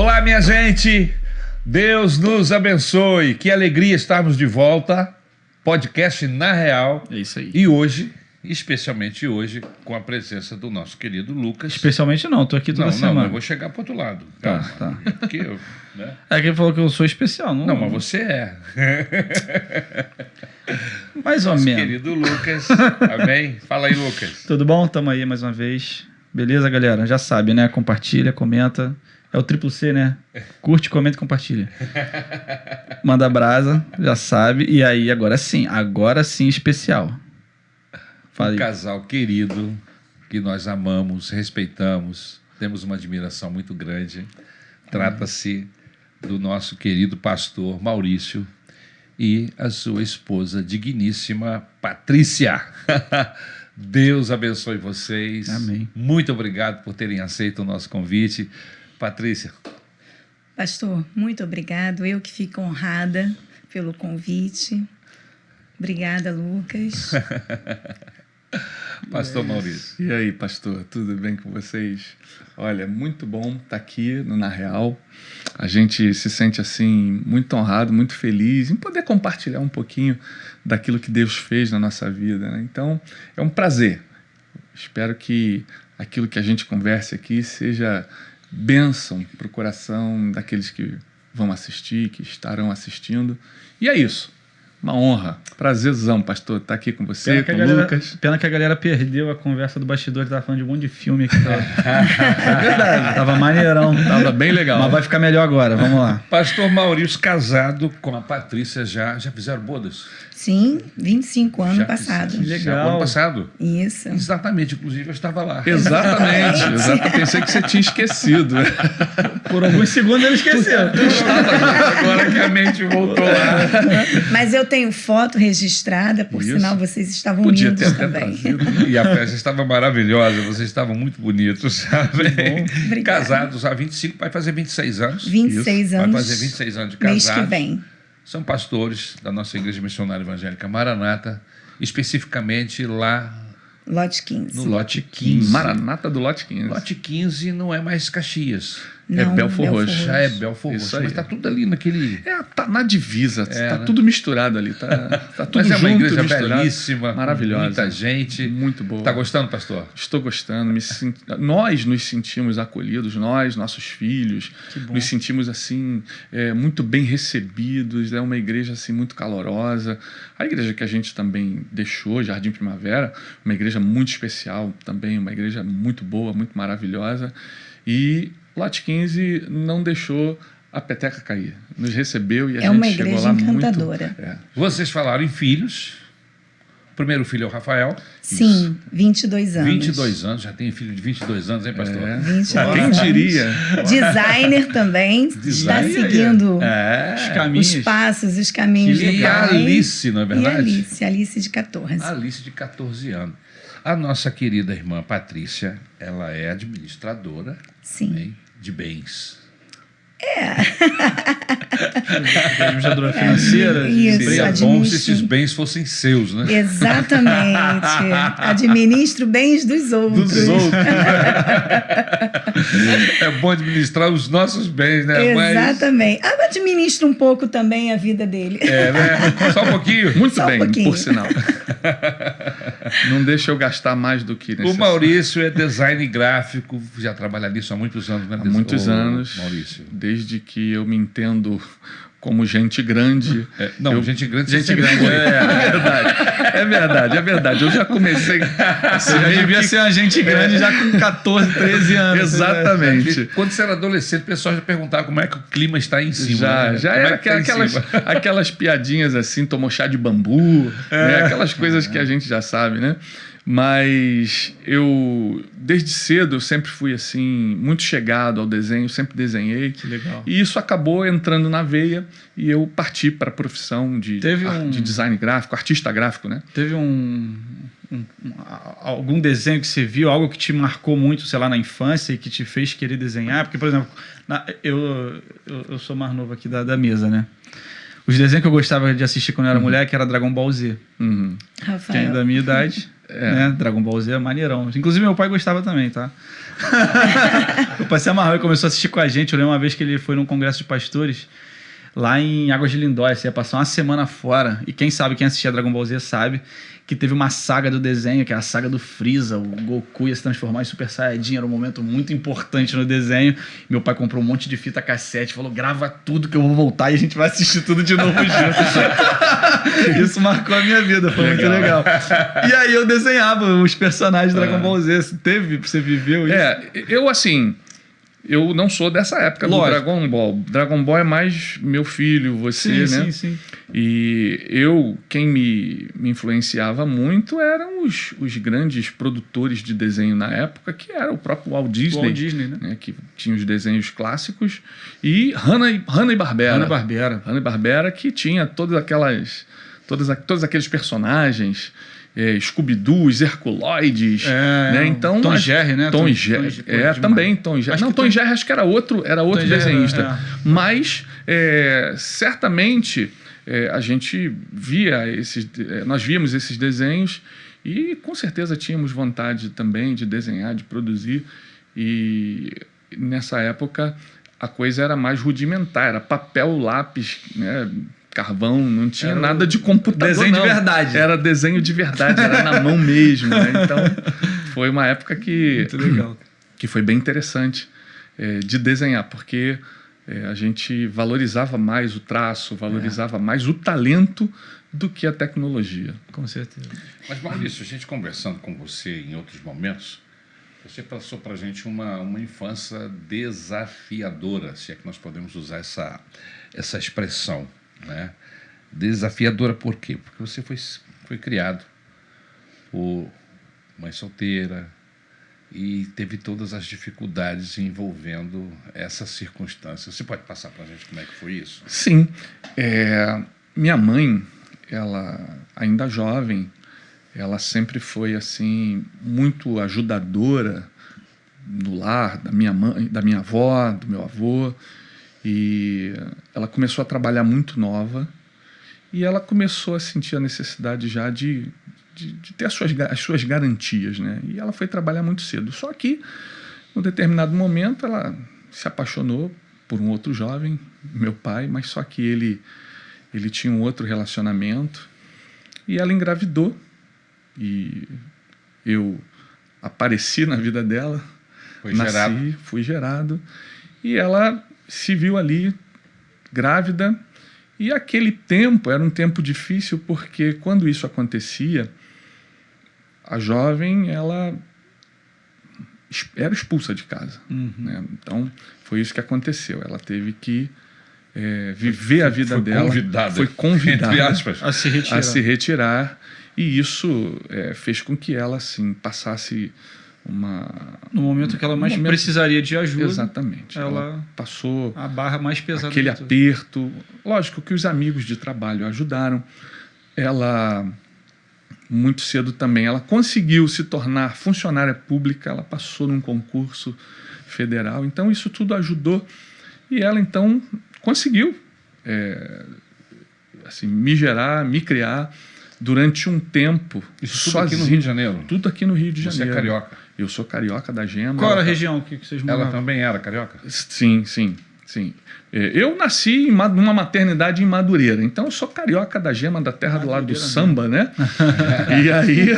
Olá, minha gente! Deus nos abençoe. Que alegria estarmos de volta. Podcast Na Real. É isso aí. E hoje, especialmente hoje, com a presença do nosso querido Lucas. Especialmente não, tô aqui toda semana. Não, eu vou chegar para outro lado. Calma. Tá. Porque eu, né? É que ele falou que eu sou especial, não? Não, mas você é. Mais ou Nosso menos. querido Lucas. Amém? Fala aí, Lucas. Tudo bom? Tamo aí mais uma vez. Beleza, galera? Já sabe, né? Compartilha, comenta. É o triplo C, né? Curte, comenta e compartilha. Manda brasa, já sabe. E aí, agora sim especial. Fala aí. Um casal querido, que nós amamos, respeitamos, temos uma admiração muito grande. Trata-se do nosso querido pastor Maurício e a sua esposa digníssima Patrícia. Deus abençoe vocês. Amém. Muito obrigado por terem aceito o nosso convite. Patrícia. Pastor, muito obrigado. Eu que fico honrada pelo convite. Obrigada, Lucas. Pastor Maurício. E aí, pastor, tudo bem com vocês? Olha, muito bom estar aqui no Na Real. A gente se sente assim muito honrado, muito feliz em poder compartilhar um pouquinho daquilo que Deus fez na nossa vida, né? Então, é um prazer. Espero que aquilo que a gente converse aqui seja bênção para o coração daqueles que vão assistir, que estarão assistindo. E é isso. Uma honra. Prazerzão, pastor, estar aqui com você, com o Lucas. Pena que a galera perdeu a conversa do bastidor, tava falando de um monte de filme aqui. É verdade, tava maneirão. Tava bem legal. Mas vai ficar melhor agora, vamos lá. Pastor Maurício casado com a Patrícia já fizeram bodas? Sim, 25 ano Já passado. fizeram. Legal. Já, ano passado? Isso. Exatamente, inclusive eu estava lá. Exatamente. Eu pensei que você tinha esquecido. Por alguns segundos ele esqueceu. Agora que a mente voltou lá. Mas eu tenho foto registrada, por Isso. sinal vocês estavam Podia lindos ter até também. trazido. E a festa estava maravilhosa, vocês estavam muito bonitos, sabe? Obrigada. Casados há 25, vai fazer 26 anos. 26 Vai anos. fazer 26 anos de Mês casados. que vem. São pastores da nossa Igreja Missionária Evangélica Maranata, especificamente lá Lote 15. no lote 15. Maranata do lote 15. Lote 15 não é mais Caxias. É Belford Roxo. Já é Belford Isso Roxo, aí. mas está tudo ali naquele... Tá na divisa, tá né? tudo misturado ali, tá tudo Mas é uma junto, igreja misturado. belíssima, Maravilhosa. muita gente. Muito boa. Está gostando, pastor? Estou gostando, nós nos sentimos acolhidos, nós, nossos filhos, nos sentimos assim, muito bem recebidos, é uma igreja assim muito calorosa. A igreja que a gente também deixou, Jardim Primavera, uma igreja muito especial também, uma igreja muito boa, muito maravilhosa. E Lote 15 não deixou a peteca cair, nos recebeu e a gente uma chegou igreja lá encantadora. muito... Vocês falaram em filhos. O primeiro filho é o Rafael. Sim, 22 anos. 22 anos, já tem filho de 22 anos, hein, pastor? 22 Quem anos. diria? Designer também. Está Designer. seguindo Os caminhos. os passos, os caminhos do E a pai. Alice, não é verdade? E Alice de 14. Alice, de 14 anos. A nossa querida irmã Patrícia, ela é administradora Sim. também, de bens. Administradora financeira. Isso. Seria bom administro. se esses bens fossem seus, né? Exatamente. Administro bens dos outros. Dos outros. É bom administrar os nossos bens, né? Exatamente. Administro um pouco também a vida dele. Né? Só um pouquinho. Muito Só um bem, pouquinho. por sinal. Não deixa eu gastar mais do que O necessário. Maurício é design gráfico, já trabalha nisso há muitos anos, né? Há muitos anos, Maurício. desde que eu me entendo como gente grande. Gente grande. Gente você sempre grande, foi. é verdade. Eu já comecei... Você já devia ser uma gente grande já com 14, 13 anos. Exatamente. Quando você era adolescente, o pessoal já perguntava como é que o clima está aí em cima. né? Já Como era é que tá em cima? aquelas piadinhas assim, tomou chá de bambu, né? Aquelas coisas que a gente já sabe, né? Mas eu, desde cedo, eu sempre fui assim, muito chegado ao desenho, sempre desenhei. Que legal. E isso acabou entrando na veia e eu parti para a profissão de design gráfico, artista gráfico, né? Teve algum desenho que você viu, algo que te marcou muito, sei lá, na infância e que te fez querer desenhar? Porque, por exemplo, eu sou mais novo aqui da mesa, né? Os desenhos que eu gostava de assistir quando eu era moleque era Dragon Ball Z. Uhum. Que é da minha idade. né? Dragon Ball Z é maneirão. Inclusive, meu pai gostava também, tá? O pai se amarrou e começou a assistir com a gente. Eu lembro uma vez que ele foi num congresso de pastores lá em Águas de Lindóia. Você ia passar uma semana fora. E quem assistia Dragon Ball Z sabe que teve uma saga do desenho, que é a saga do Freeza. O Goku ia se transformar em Super Saiyajin. Era um momento muito importante no desenho. Meu pai comprou um monte de fita cassete. Falou, grava tudo que eu vou voltar e a gente vai assistir tudo de novo junto. Isso marcou a minha vida. Foi muito legal. E aí eu desenhava os personagens do Dragon Ball Z. Você viveu isso? Eu assim... Eu não sou dessa época do Dragon Ball. Dragon Ball é mais meu filho, você, né? Sim. E quem me influenciava muito eram os grandes produtores de desenho na época, que era o próprio Walt Disney, né? Que tinha os desenhos clássicos, e Hanna-Barbera. Hanna-Barbera, que tinha todos aqueles personagens... Scooby-Doo, os Herculoides, né? Então, Tom e Jerry, né? Tom e Jerry. Também Tom e Jerry. Não, Tom e Jerry acho que era outro desenhista. Mas, certamente, a gente nós víamos esses desenhos e, com certeza, tínhamos vontade também de desenhar, de produzir. E, nessa época, a coisa era mais rudimentar. Era papel, lápis, né? Carvão, não tinha nada de computador. Desenho de verdade. Era desenho de verdade, era na mão mesmo. Né? Então, foi uma época muito legal. Que foi bem interessante de desenhar, porque a gente valorizava mais o traço, valorizava mais o talento do que a tecnologia. Com certeza. Mas, Maurício, a gente conversando com você em outros momentos, você passou para a gente uma infância desafiadora, se é que nós podemos usar essa expressão. Né? Desafiadora por quê? Porque você foi criado por mãe solteira e teve todas as dificuldades envolvendo essa circunstância. Você pode passar para a gente como é que foi isso? Sim. Minha mãe, ela ainda jovem, ela sempre foi assim muito ajudadora no lar da minha mãe, da minha avó, do meu avô. E ela começou a trabalhar muito nova e ela começou a sentir a necessidade já de ter as suas garantias, né? E ela foi trabalhar muito cedo. Só que, num determinado momento, ela se apaixonou por um outro jovem, meu pai, mas só que ele tinha um outro relacionamento e ela engravidou. E eu apareci na vida dela, fui gerado e ela se viu ali grávida, e aquele tempo era um tempo difícil porque quando isso acontecia, a jovem ela era expulsa de casa. Né? Então foi isso que aconteceu. Ela teve que viver a vida dela. Foi convidada entre aspas, a se retirar, e isso fez com que ela assim passasse no momento que ela mais precisaria de ajuda. Exatamente. Ela passou a barra mais pesada. Aquele aperto. Lógico que os amigos de trabalho ajudaram. Ela, muito cedo também, ela conseguiu se tornar funcionária pública. Ela passou num concurso federal. Então, isso tudo ajudou. E ela, então, conseguiu assim, me gerar, me criar durante um tempo. Isso tudo aqui no Rio de Janeiro? Tudo aqui no Rio de Janeiro. Você é carioca? Eu sou carioca da Gema. Qual era a região que vocês moravam? Ela também era carioca? Sim. Eu nasci numa maternidade em Madureira, então eu sou carioca da Gema, da terra do lado do samba, né? E aí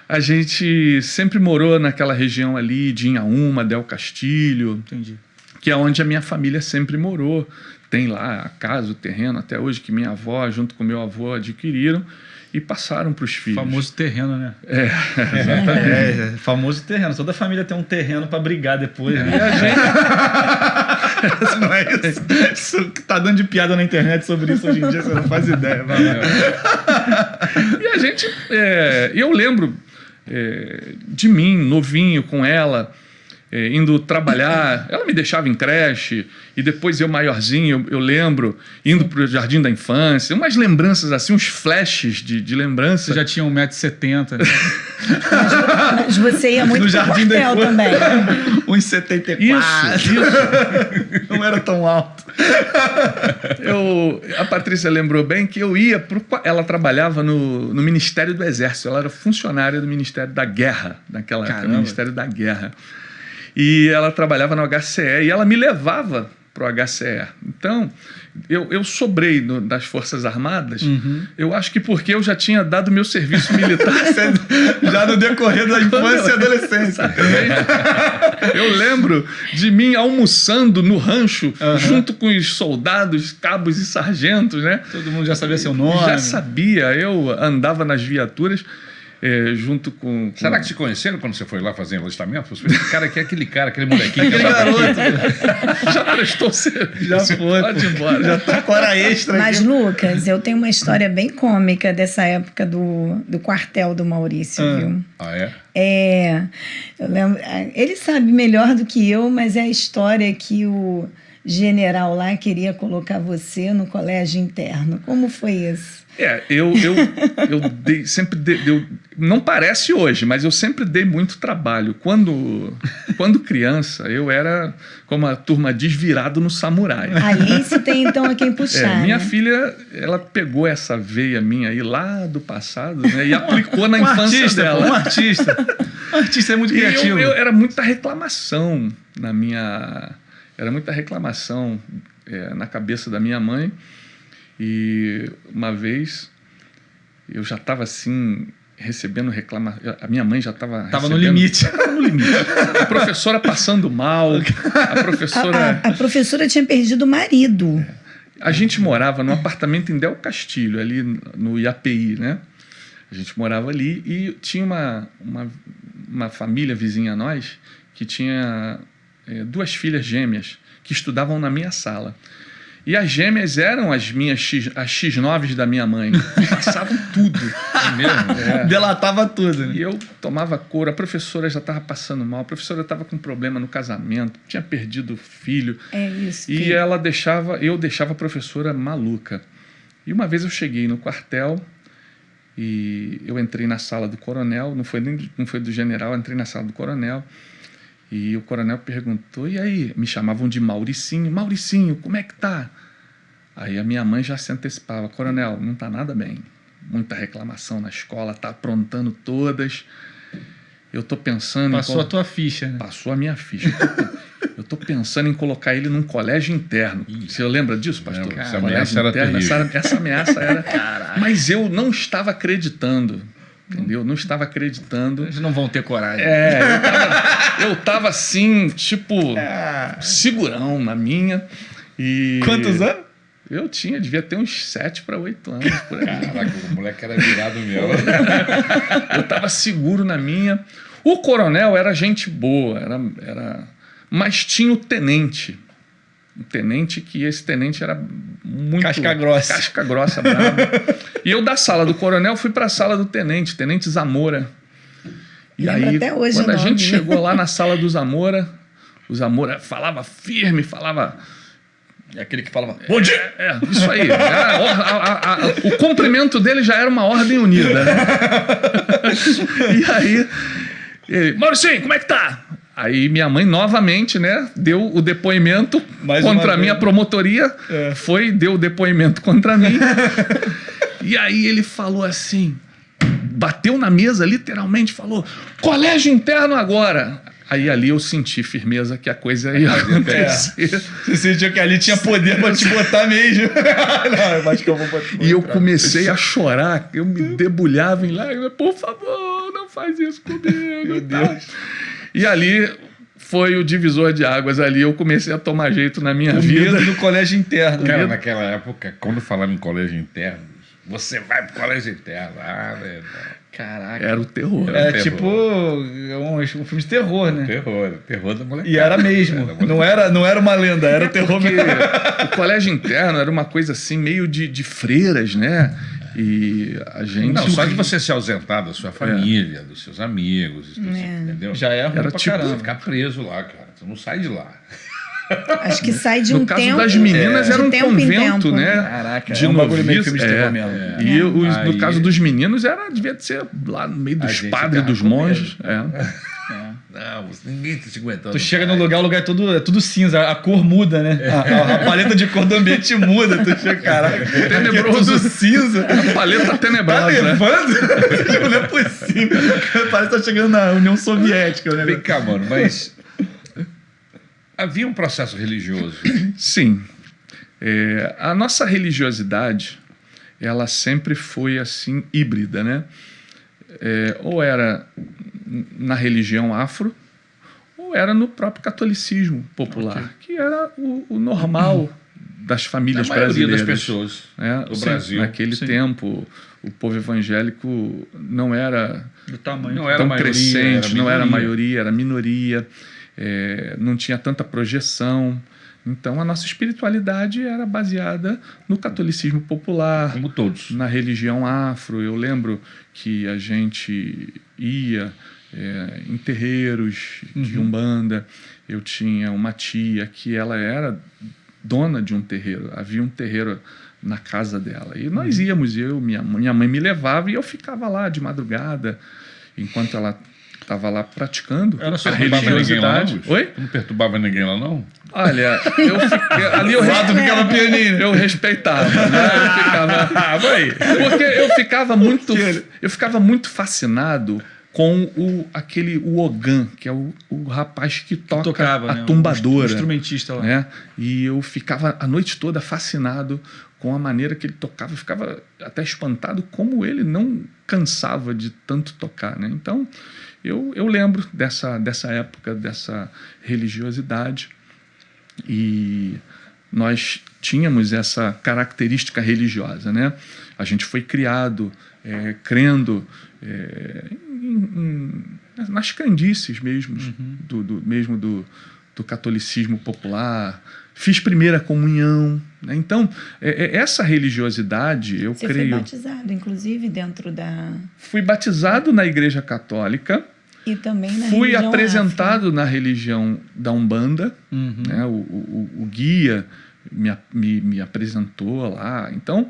a gente sempre morou naquela região ali de Inhaúma, Del Castilho. Entendi. Que é onde a minha família sempre morou. Tem lá a casa, o terreno, até hoje, que minha avó, junto com meu avô, adquiriram e passaram para os filhos. Famoso terreno, né? Exatamente. Famoso terreno. Toda família tem um terreno para brigar depois. Né? E a gente... Não é isso? Isso que tá dando de piada na internet sobre isso hoje em dia, você não faz ideia. E a gente... eu lembro de mim, novinho, com ela, indo trabalhar. Ela me deixava em creche, e depois eu maiorzinho, eu lembro, indo para o jardim da infância, umas lembranças assim, uns flashes de lembrança. Você já tinha 1,70 m. Mas você ia muito no pro jardim quartel também. 1,74 m. Isso. Não era tão alto. A Patrícia lembrou bem que eu ia ela trabalhava no Ministério do Exército, ela era funcionária do Ministério da Guerra, naquela época, Ministério da Guerra. E ela trabalhava no HCE e ela me levava para o HCE. Então, eu sobrei das Forças Armadas, eu acho que porque eu já tinha dado meu serviço militar. Já no decorrer da infância e adolescência. Eu lembro de mim almoçando no rancho, junto com os soldados, cabos e sargentos, né? Todo mundo já sabia seu nome. Já sabia, eu andava nas viaturas junto com... Será que te conheceram quando você foi lá fazer enlistamento? Você falou, cara aqui é aquele cara, aquele molequinho. Aquele garoto. Já prestou serviço. Já foi. Pode ir embora. Já tá com hora extra. Mas, aqui. Lucas, eu tenho uma história bem cômica dessa época do quartel do Maurício, viu? Ah, é? Eu lembro, ele sabe melhor do que eu, mas é a história que o general lá queria colocar você no colégio interno. Como foi isso? Eu sempre dei, não parece hoje, mas eu sempre dei muito trabalho. Quando criança, eu era, como a turma diz, virado no samurai. Alice tem então a quem puxar. Minha né? filha, ela pegou essa veia minha aí lá do passado, né, e aplicou na infância artista, dela. Um artista. Um artista é muito criativo. Era muita reclamação era muita reclamação na cabeça da minha mãe. E uma vez eu já estava assim recebendo reclamação. A minha mãe já estava no limite. Estava no limite. A professora passando mal. A professora. A professora tinha perdido o marido. A gente morava num apartamento em Del Castilho, ali no IAPI, né? A gente morava ali e tinha uma família vizinha a nós que tinha 2 filhas gêmeas que estudavam na minha sala. E as gêmeas eram as X9s da minha mãe. Passavam tudo. Mesmo? Delatava tudo. Né? E eu tomava couro. A professora já estava passando mal. A professora estava com problema no casamento. Tinha perdido o filho. É isso. E eu deixava a professora maluca. E uma vez eu cheguei no quartel e eu entrei na sala do coronel. Não foi do general, eu entrei na sala do coronel. E o coronel perguntou, e aí? Me chamavam de Mauricinho. Mauricinho, como é que tá? Aí a minha mãe já se antecipava. Coronel, não tá nada bem. Muita reclamação na escola, tá aprontando todas. Eu tô pensando... Passou a tua ficha, né? Passou a minha ficha. Eu tô pensando em colocar ele num colégio interno. Você lembra disso, pastor? Essa ameaça era terrível. Essa ameaça era... Mas eu não estava acreditando. Entendeu? Não estava acreditando. Eles não vão ter coragem. Eu tava assim, tipo, segurão na minha. E Quantos anos? Eu devia ter uns 7 para 8 anos. Por aí. Caraca, o moleque era virado mesmo. Eu tava seguro na minha. O coronel era gente boa, mas tinha o tenente. Esse tenente era muito... Casca grossa. Casca grossa, bravo. E eu da sala do coronel fui para a sala do tenente Zamora. E Lembro aí, até hoje quando o a nome. gente chegou lá na sala do Zamora, o Zamora falava firme, falava... É aquele que falava... Bom dia! Isso aí. O cumprimento dele já era uma ordem unida, né? E aí... Ele, Mauricinho, como é que tá? Aí minha mãe novamente, né, deu o depoimento contra a minha promotoria, deu o depoimento contra mim. E aí ele falou assim, bateu na mesa literalmente, falou, colégio interno agora. Aí ali eu senti firmeza que a coisa ia acontecer. Você sentiu que ali tinha poder pra te botar mesmo. Não, acho que eu vou botar. E eu comecei a chorar, eu me debulhava em lágrimas, por favor, não faz isso comigo. Meu Deus. E ali foi o divisor de águas. Ali eu comecei a tomar jeito na minha vida. No colégio interno. Cara, naquela época, quando falava em colégio interno, você vai pro colégio interno. Velho. Caraca. Era o terror. É tipo um filme de terror, né? Terror da molecada. E era mesmo. Não era uma lenda, era o terror mesmo. O colégio interno era uma coisa assim, meio de freiras, né? E a gente... Não, só de você se ausentar da sua família, dos seus amigos, entendeu? Já é ruim Era pra tipo caramba. Ficar preso lá, cara. Você não sai de lá. Acho que sai de um tempo. No caso das meninas era um tempo em convento, tempo. né? Caraca, de é um bagulho meio noviço, filme de terror mesmo. E Aí- no caso dos meninos, devia ser lá no meio dos gente padres, ficava dos com monges. medo. Não, ninguém tá te aguentando. Tu chega no lugar, o lugar é tudo cinza, a cor muda, né? A paleta de cor do ambiente muda. Tu chega, caraca, Tenebroso. é tudo cinza. A paleta Tá tenebrosa, né? levando? Não é possível. Parece que tá chegando na União Soviética, né? Vem cá, mano, mas havia um processo religioso. Sim. A nossa religiosidade, ela sempre foi assim, híbrida, né? Ou era na religião afro, ou era no próprio catolicismo popular, que era o normal das famílias A maioria brasileiras. das pessoas do Sim, Brasil. naquele Sim. tempo, o povo evangélico não era Do tamanho. Não era tão maioria, crescente, era não era minoria. maioria, era minoria, não tinha tanta projeção. Então, a nossa espiritualidade era baseada no catolicismo popular, Como todos. na religião afro. Eu lembro que a gente ia em terreiros de Umbanda. Eu tinha uma tia que ela era dona de um terreiro. Havia um terreiro na casa dela. E nós íamos, minha mãe me levava e eu ficava lá de madrugada, enquanto ela estava lá praticando Ela só a perturbava ninguém lá, não? religiosidade. Oi? Tu não perturbava ninguém lá, não? Olha, ali eu ficava pianinho. eu respeitava, né? Eu ficava, porque eu ficava muito fascinado com o Ogan, que é o rapaz que toca Tocava, a né? tumbadora, O instrumentista lá. né? E eu ficava a noite toda fascinado com a maneira que ele tocava, eu ficava até espantado como ele não cansava de tanto tocar, né? Então, eu lembro dessa época, dessa religiosidade, e nós tínhamos essa característica religiosa, né? A gente foi criado crendo nas crendices mesmo, do catolicismo popular. Fiz primeira comunhão, né? Então, essa religiosidade, eu Você creio... foi batizado, inclusive, dentro da... Fui batizado na Igreja Católica, E também na fui religião apresentado na religião da Umbanda, né? O guia me apresentou lá. Então,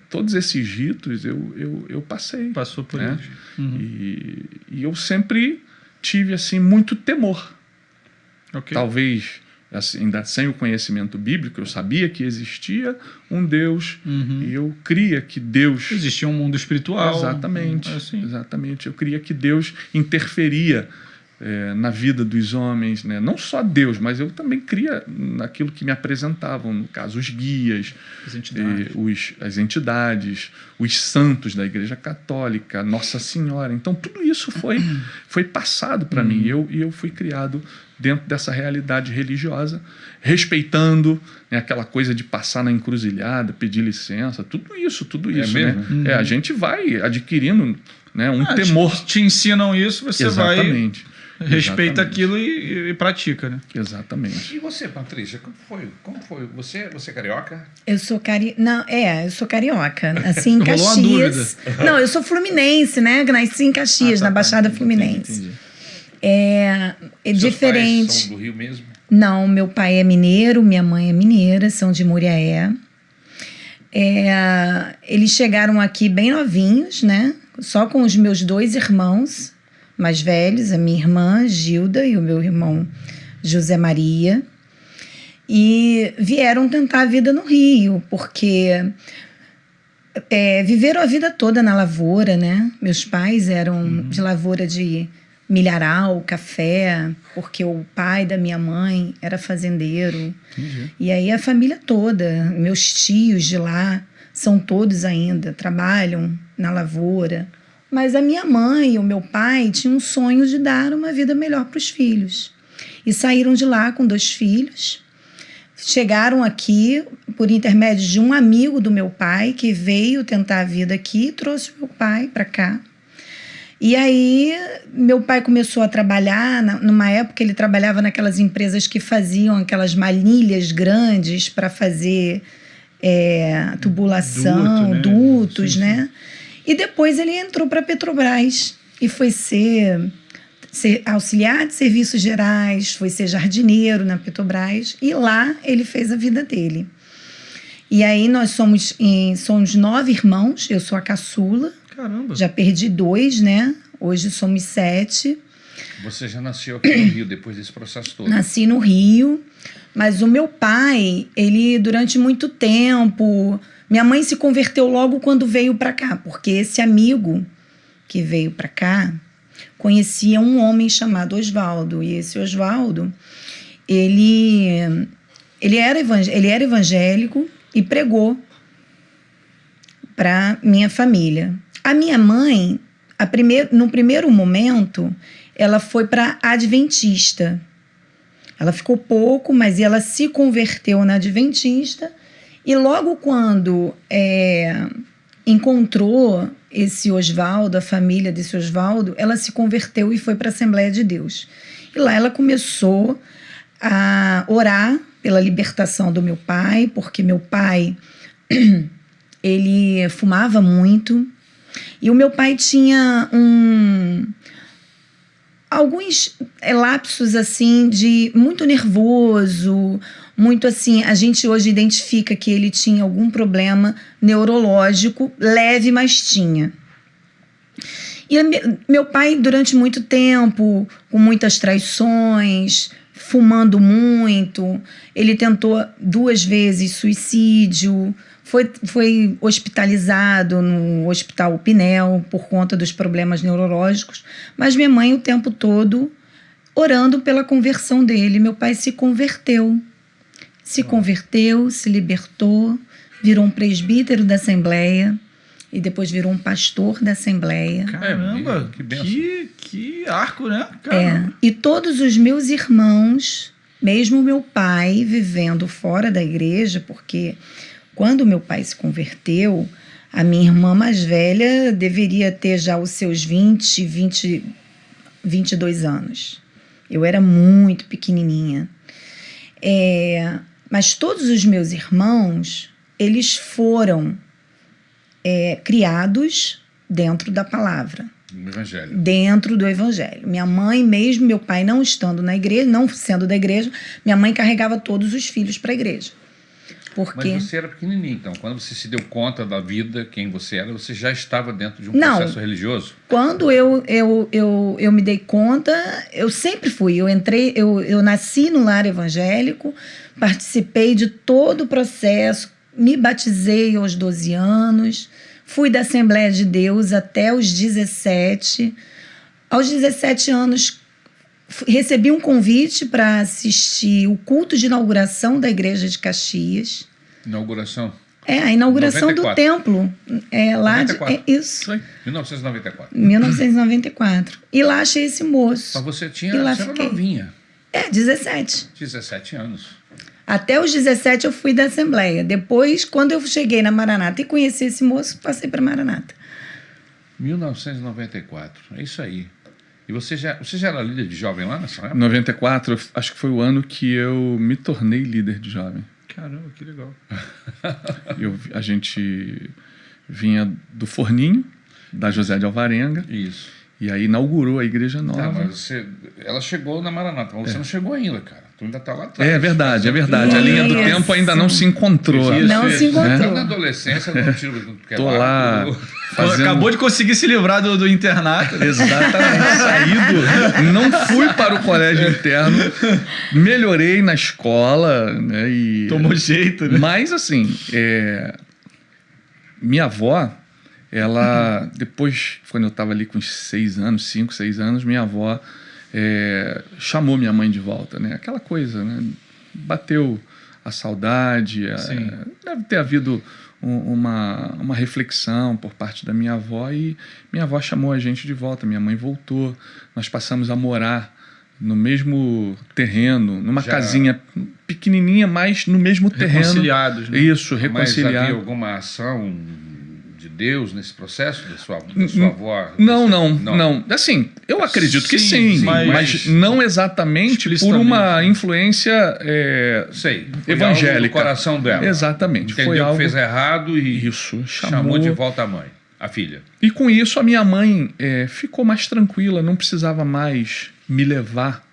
todos esses ritos eu passei. Passou por né? eles. E eu sempre tive assim muito temor. Ok. Talvez assim, ainda sem o conhecimento bíblico, eu sabia que existia um Deus e eu cria que Deus... Existia um mundo espiritual. Exatamente, Assim. exatamente. Eu cria que Deus interferia na vida dos homens, né? Não só Deus, mas eu também cria naquilo que me apresentavam, no caso, os guias, As entidades. as entidades, os santos da Igreja Católica, Nossa Senhora. Então, tudo isso foi passado para mim e eu fui criado dentro dessa realidade religiosa, respeitando, né, aquela coisa de passar na encruzilhada, pedir licença, tudo isso, mesmo? né? A gente vai adquirindo, né, um temor. Te ensinam isso, você Exatamente. vai, respeita Exatamente. aquilo e pratica, né? Exatamente. E você, Patrícia, como foi? Você é carioca? Eu sou eu sou carioca. Nasci em Rolou uma Caxias. Não, eu sou fluminense, né? Nasci em Caxias, na Baixada Fluminense. Entendi. É Seus diferente. pais são do Rio mesmo? Não, meu pai é mineiro, minha mãe é mineira, são de Muriaé. Eles chegaram aqui bem novinhos, né? Só com os meus 2 irmãos mais velhos, a minha irmã Gilda e o meu irmão José Maria. E vieram tentar a vida no Rio, porque viveram a vida toda na lavoura, né? Meus pais eram de lavoura de milharal, café, porque o pai da minha mãe era fazendeiro. Entendi. E aí a família toda, meus tios de lá, são todos ainda, trabalham na lavoura. Mas a minha mãe e o meu pai tinham um sonho de dar uma vida melhor para os filhos. E saíram de lá com 2 filhos. Chegaram aqui por intermédio de um amigo do meu pai, que veio tentar a vida aqui e trouxe meu pai para cá. E aí, meu pai começou a trabalhar, numa época ele trabalhava naquelas empresas que faziam aquelas manilhas grandes para fazer tubulação, dutos, Sim, né? E depois ele entrou para a Petrobras e foi ser auxiliar de serviços gerais, foi ser jardineiro na Petrobras e lá ele fez a vida dele. E aí nós somos 9 irmãos, eu sou a caçula. Caramba. Já perdi 2, né? Hoje somos 7. Você já nasceu aqui no Rio depois desse processo todo? Nasci no Rio, mas o meu pai, ele durante muito tempo... Minha mãe se converteu logo quando veio para cá, porque esse amigo que veio para cá conhecia um homem chamado Oswaldo. E esse Oswaldo, ele era evangélico e pregou para minha família. A minha mãe, no primeiro momento, ela foi para adventista. Ela ficou pouco, mas ela se converteu na adventista. E logo quando encontrou esse Oswaldo, a família desse Oswaldo, ela se converteu e foi para a Assembleia de Deus. E lá ela começou a orar pela libertação do meu pai, porque meu pai ele fumava muito. E o meu pai tinha alguns lapsos assim de muito nervoso, muito assim, a gente hoje identifica que ele tinha algum problema neurológico, leve, mas tinha. E meu pai, durante muito tempo, com muitas traições, fumando muito, ele tentou 2 vezes suicídio, foi hospitalizado no Hospital Pinel por conta dos problemas neurológicos, mas minha mãe o tempo todo orando pela conversão dele. Meu pai se converteu, se libertou, virou um presbítero da Assembleia e depois virou um pastor da Assembleia. Caramba, que benção. Que arco, né? Caramba. E todos os meus irmãos, mesmo meu pai vivendo fora da igreja, porque quando meu pai se converteu, a minha irmã mais velha deveria ter já os seus 22 anos. Eu era muito pequenininha. Mas todos os meus irmãos, eles foram criados dentro da palavra. No Evangelho. Dentro do Evangelho. Minha mãe, mesmo meu pai não estando na igreja, não sendo da igreja, minha mãe carregava todos os filhos para a igreja. Porque... Mas você era pequenininho, então. Quando você se deu conta da vida, quem você era, você já estava dentro de um processo religioso? Quando eu me dei conta, eu sempre fui. Eu nasci no lar evangélico, participei de todo o processo, me batizei aos 12 anos, fui da Assembleia de Deus até os 17. Aos 17 anos, recebi um convite para assistir o culto de inauguração da Igreja de Caxias. Inauguração? A inauguração 94. do templo. Lá 94. Isso. 1994. 1994. E lá achei esse moço. Mas você E lá você era fiquei. novinha. 17. 17 anos. Até os 17 eu fui da Assembleia. Depois, quando eu cheguei na Maranata e conheci esse moço, passei para Maranata. 1994. É isso aí. E você já era líder de jovem lá nessa época? 94, acho que foi o ano que eu me tornei líder de jovem. Caramba, que legal. A gente vinha do Forninho, da José de Alvarenga. Isso. E aí inaugurou a igreja nova. Tá, mas ela chegou na Maranata, mas você não chegou ainda, cara. Tu ainda tá lá atrás. É verdade. A linha do Isso. tempo ainda não se encontrou. Não se encontrou. Tá na adolescência, não tiro que é Tô lá fazendo... Acabou de conseguir se livrar do internato. Exatamente, saído. Não fui para o colégio interno, melhorei na escola, né? E... Tomou jeito, né? Mas, assim, minha avó, ela, depois, quando eu estava ali com uns 5, 6 anos, minha avó chamou minha mãe de volta, né? Aquela coisa, né? Bateu a saudade, deve ter havido uma reflexão por parte da minha avó e minha avó chamou a gente de volta, minha mãe voltou, nós passamos a morar no mesmo terreno, numa casinha pequenininha, mas no mesmo terreno. Reconciliados, né? Isso, Mas reconciliados. havia alguma ação de Deus nesse processo da sua avó? Não. Assim, eu acredito que sim, mas não exatamente por uma influência Sei, evangélica. No coração dela. Exatamente. Entendeu Foi algo... que fez errado e Isso, chamou de volta a mãe, a filha. E com isso a minha mãe ficou mais tranquila, não precisava mais me levar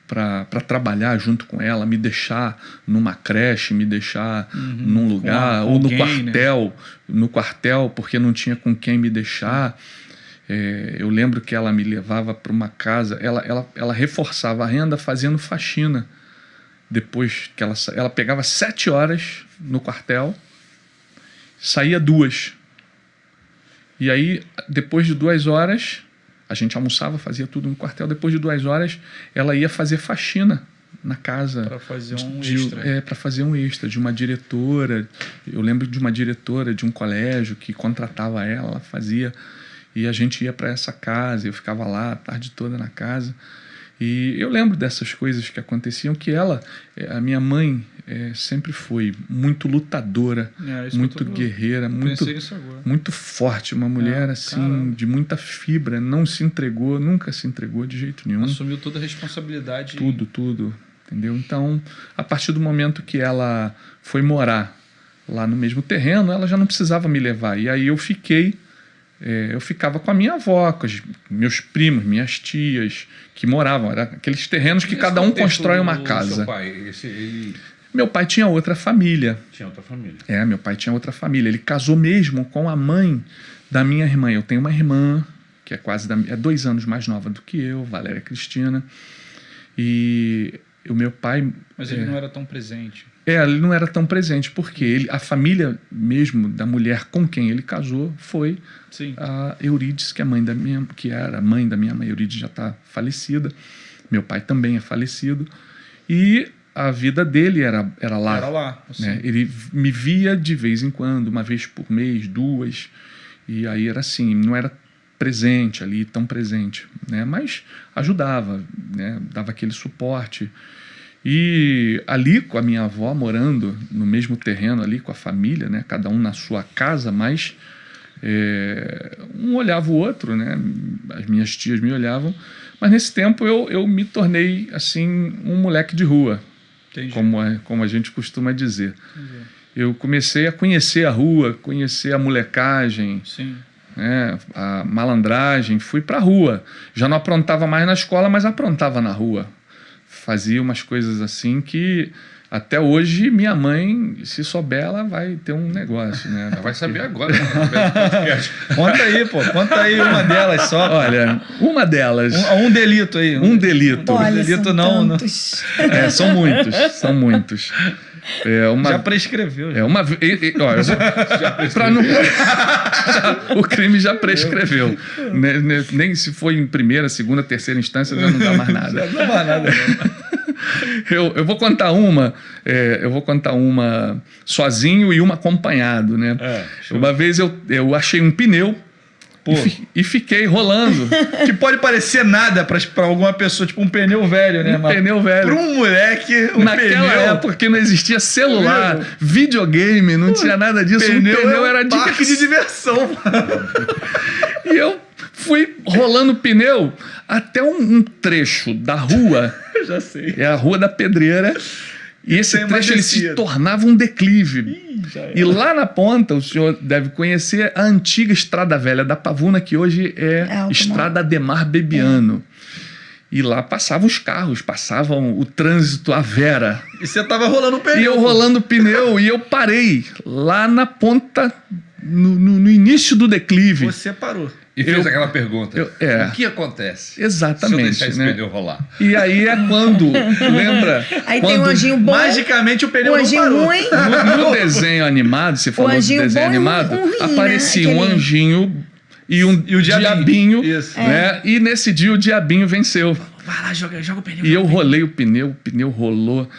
para trabalhar junto com ela, me deixar numa creche, me deixar num lugar, ou no quartel, porque não tinha com quem me deixar. Eu lembro que ela me levava para uma casa, ela reforçava a renda fazendo faxina. Depois que ela pegava 7 horas no quartel, saía 2. E aí, depois de 2 horas, a gente almoçava, fazia tudo no quartel. Depois de 2 horas, ela ia fazer faxina na casa. Para fazer um extra. Para fazer um extra de uma diretora. Eu lembro de uma diretora de um colégio que contratava ela fazia. E a gente ia para essa casa, eu ficava lá a tarde toda na casa. E eu lembro dessas coisas que aconteciam, que a minha mãe, sempre foi muito lutadora, muito guerreira, muito forte, uma mulher assim, de muita fibra, não se entregou, nunca se entregou de jeito nenhum. Assumiu toda a responsabilidade. Tudo, entendeu? Então, a partir do momento que ela foi morar lá no mesmo terreno, ela já não precisava me levar. E aí eu ficava com a minha avó, com meus primos, minhas tias, que moravam. Era aqueles terrenos que cada um constrói uma casa. Seu pai, Meu pai tinha outra família. Tinha outra família. Meu pai tinha outra família. Ele casou mesmo com a mãe da minha irmã. Eu tenho uma irmã que é 2 anos mais nova do que eu, Valéria Cristina. E o meu pai... Mas ele não era tão presente. Ele não era tão presente, porque a família mesmo da mulher com quem ele casou foi a Eurídice, que era a mãe da minha mãe. Eurídice já está falecida. Meu pai também é falecido. E a vida dele era lá. Era lá. Assim. Né? Ele me via de vez em quando, uma vez por mês, 2. E aí era assim, não era presente ali, tão presente. Né? Mas ajudava, né? Dava aquele suporte. E ali com a minha avó morando no mesmo terreno ali com a família, né? Cada um na sua casa, mas um olhava o outro, né? As minhas tias me olhavam, mas nesse tempo eu me tornei assim um moleque de rua, como a gente costuma dizer. Entendi. Eu comecei a conhecer a rua, conhecer a molecagem, né? A malandragem, fui pra rua. Já não aprontava mais na escola, mas aprontava na rua. Fazia umas coisas assim que até hoje minha mãe, se souber, ela vai ter um negócio, né? Ela vai saber agora. Né? Conta aí uma delas só. Olha, uma delas. Um delito aí. Um delito. Olha, delito são não. tantos. São muitos. Já prescreveu. O crime já prescreveu. Nem se foi em primeira, segunda, terceira instância, já não dá mais nada. Já não dá mais nada. Eu vou contar uma sozinho e uma acompanhado, né? Uma vez eu achei um pneu e fiquei rolando. Que pode parecer nada pra alguma pessoa, tipo um pneu velho, né? Pneu velho. Pra um moleque, naquela época que não existia celular, videogame, não tinha nada disso. Um pneu era parque de diversão. E eu fui rolando pneu até um trecho da rua. Eu já sei. É a Rua da Pedreira. E esse trecho ele se tornava um declive. E lá na ponta, o senhor deve conhecer a antiga Estrada Velha da Pavuna, que hoje é Estrada Ademar Bebiano. E lá passavam os carros, passavam o trânsito à vera. E você tava rolando o pneu. E eu rolando o pneu, e eu parei lá na ponta, no início do declive. Você parou. E fez aquela pergunta. O que acontece? Exatamente. Se eu deixar esse pneu rolar. E aí é quando, lembra? Aí tem um anjinho bom. Magicamente o pneu não parou. Ruim. No desenho animado, você falou do desenho animado, aparecia um anjinho e o diabinho, né? E nesse dia o diabinho venceu. Vai lá, joga o pneu. E eu rolei o pneu rolou.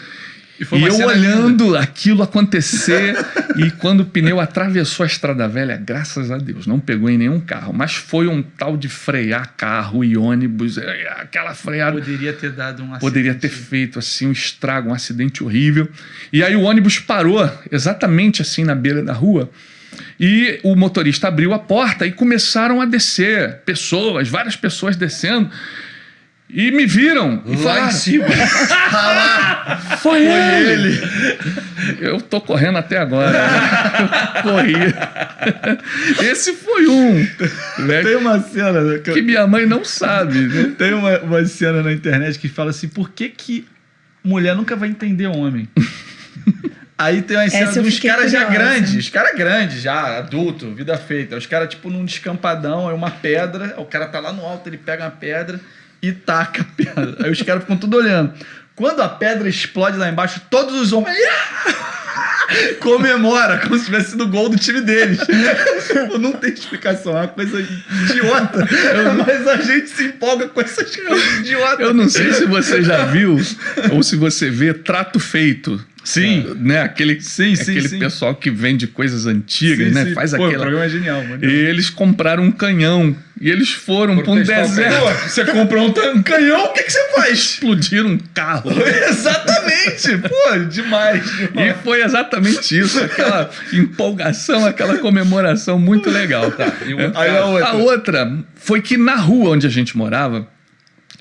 E eu olhando aquilo acontecer, e quando o pneu atravessou a Estrada Velha, graças a Deus, não pegou em nenhum carro, mas foi um tal de frear carro e ônibus, aquela freada. Poderia ter dado um acidente. Poderia ter feito assim um estrago, um acidente horrível. E aí o ônibus parou exatamente assim na beira da rua, e o motorista abriu a porta e começaram a descer várias pessoas descendo. E me viram e falaram, em cima. Foi ele. Eu tô correndo até agora. Eu corri. Esse foi um. Né? Tem uma cena que minha mãe não sabe. Né? Tem uma cena na internet que fala assim: por que mulher nunca vai entender homem? Aí tem uma cena Essa eu de uns fiquei caras já curiosa. grandes, os caras grandes já, adulto, vida feita. Os caras, tipo, num descampadão, aí uma pedra, o cara tá lá no alto, ele pega uma pedra e taca a pedra. Aí os caras ficam tudo olhando. Quando a pedra explode lá embaixo, todos os homens comemora, como se tivesse sido gol do time deles. Não tem explicação, é uma coisa idiota. Mas a gente se empolga com essas coisas idiotas. Eu não sei se você já viu ou se você vê Trato Feito. Sim. Né? Aquele Sim, pessoal que vende coisas antigas, né? Faz Pô, aquela... o programa é genial, mano. E eles compraram um canhão. E eles foram para um testar o deserto. Pô, você comprou um canhão, o que você faz? Explodiram um carro. Exatamente! Pô, demais. E foi exatamente isso. Aquela empolgação, aquela comemoração muito legal. E o outro Aí cara- a A outra foi que na rua onde a gente morava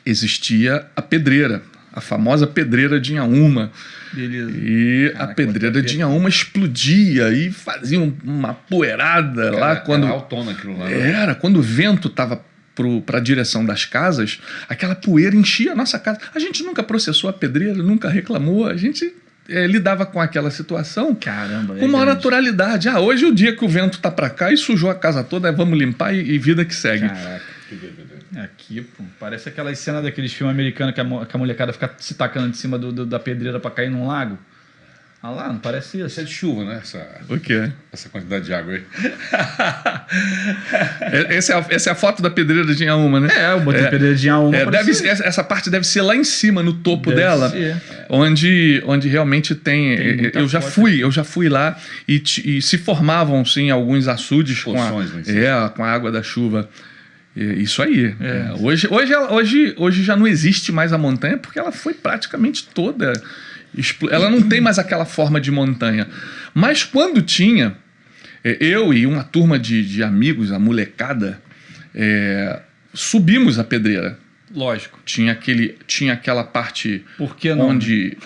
existia a pedreira. A famosa pedreira de Inhaúma. Beleza. E a pedreira de Inhaúma explodia e fazia uma poeirada lá Era quando... autona aquilo lá. Né? Era, quando o vento estava para a direção das casas, aquela poeira enchia a nossa casa. A gente nunca processou a pedreira, nunca reclamou, a gente lidava com aquela situação Caramba, com maior naturalidade. Ah, hoje é o dia que o vento tá para cá e sujou a casa toda, vamos limpar e vida que segue. Caraca, que DVD. Aqui, pô, parece aquelas cenas daqueles filmes americanos que a molecada fica se tacando de cima da pedreira pra cair num lago. Ah lá, não parece isso. Isso é de chuva, né? O quê? Essa quantidade de água aí. Essa é a foto da pedreira de Inhaúma, né? É, eu botei pedreira de Inhaúma. Essa parte deve ser lá em cima, no topo Deve dela, ser. onde realmente tem muita eu já fui lá e se formavam sim alguns açudes Poções lá em cima. com a água da chuva. Isso aí. Hoje já não existe mais a montanha porque ela foi praticamente toda. Ela não tem mais aquela forma de montanha. Mas quando tinha, eu e uma turma de amigos, a molecada, subimos a pedreira. Lógico. Tinha aquela parte Por que não? onde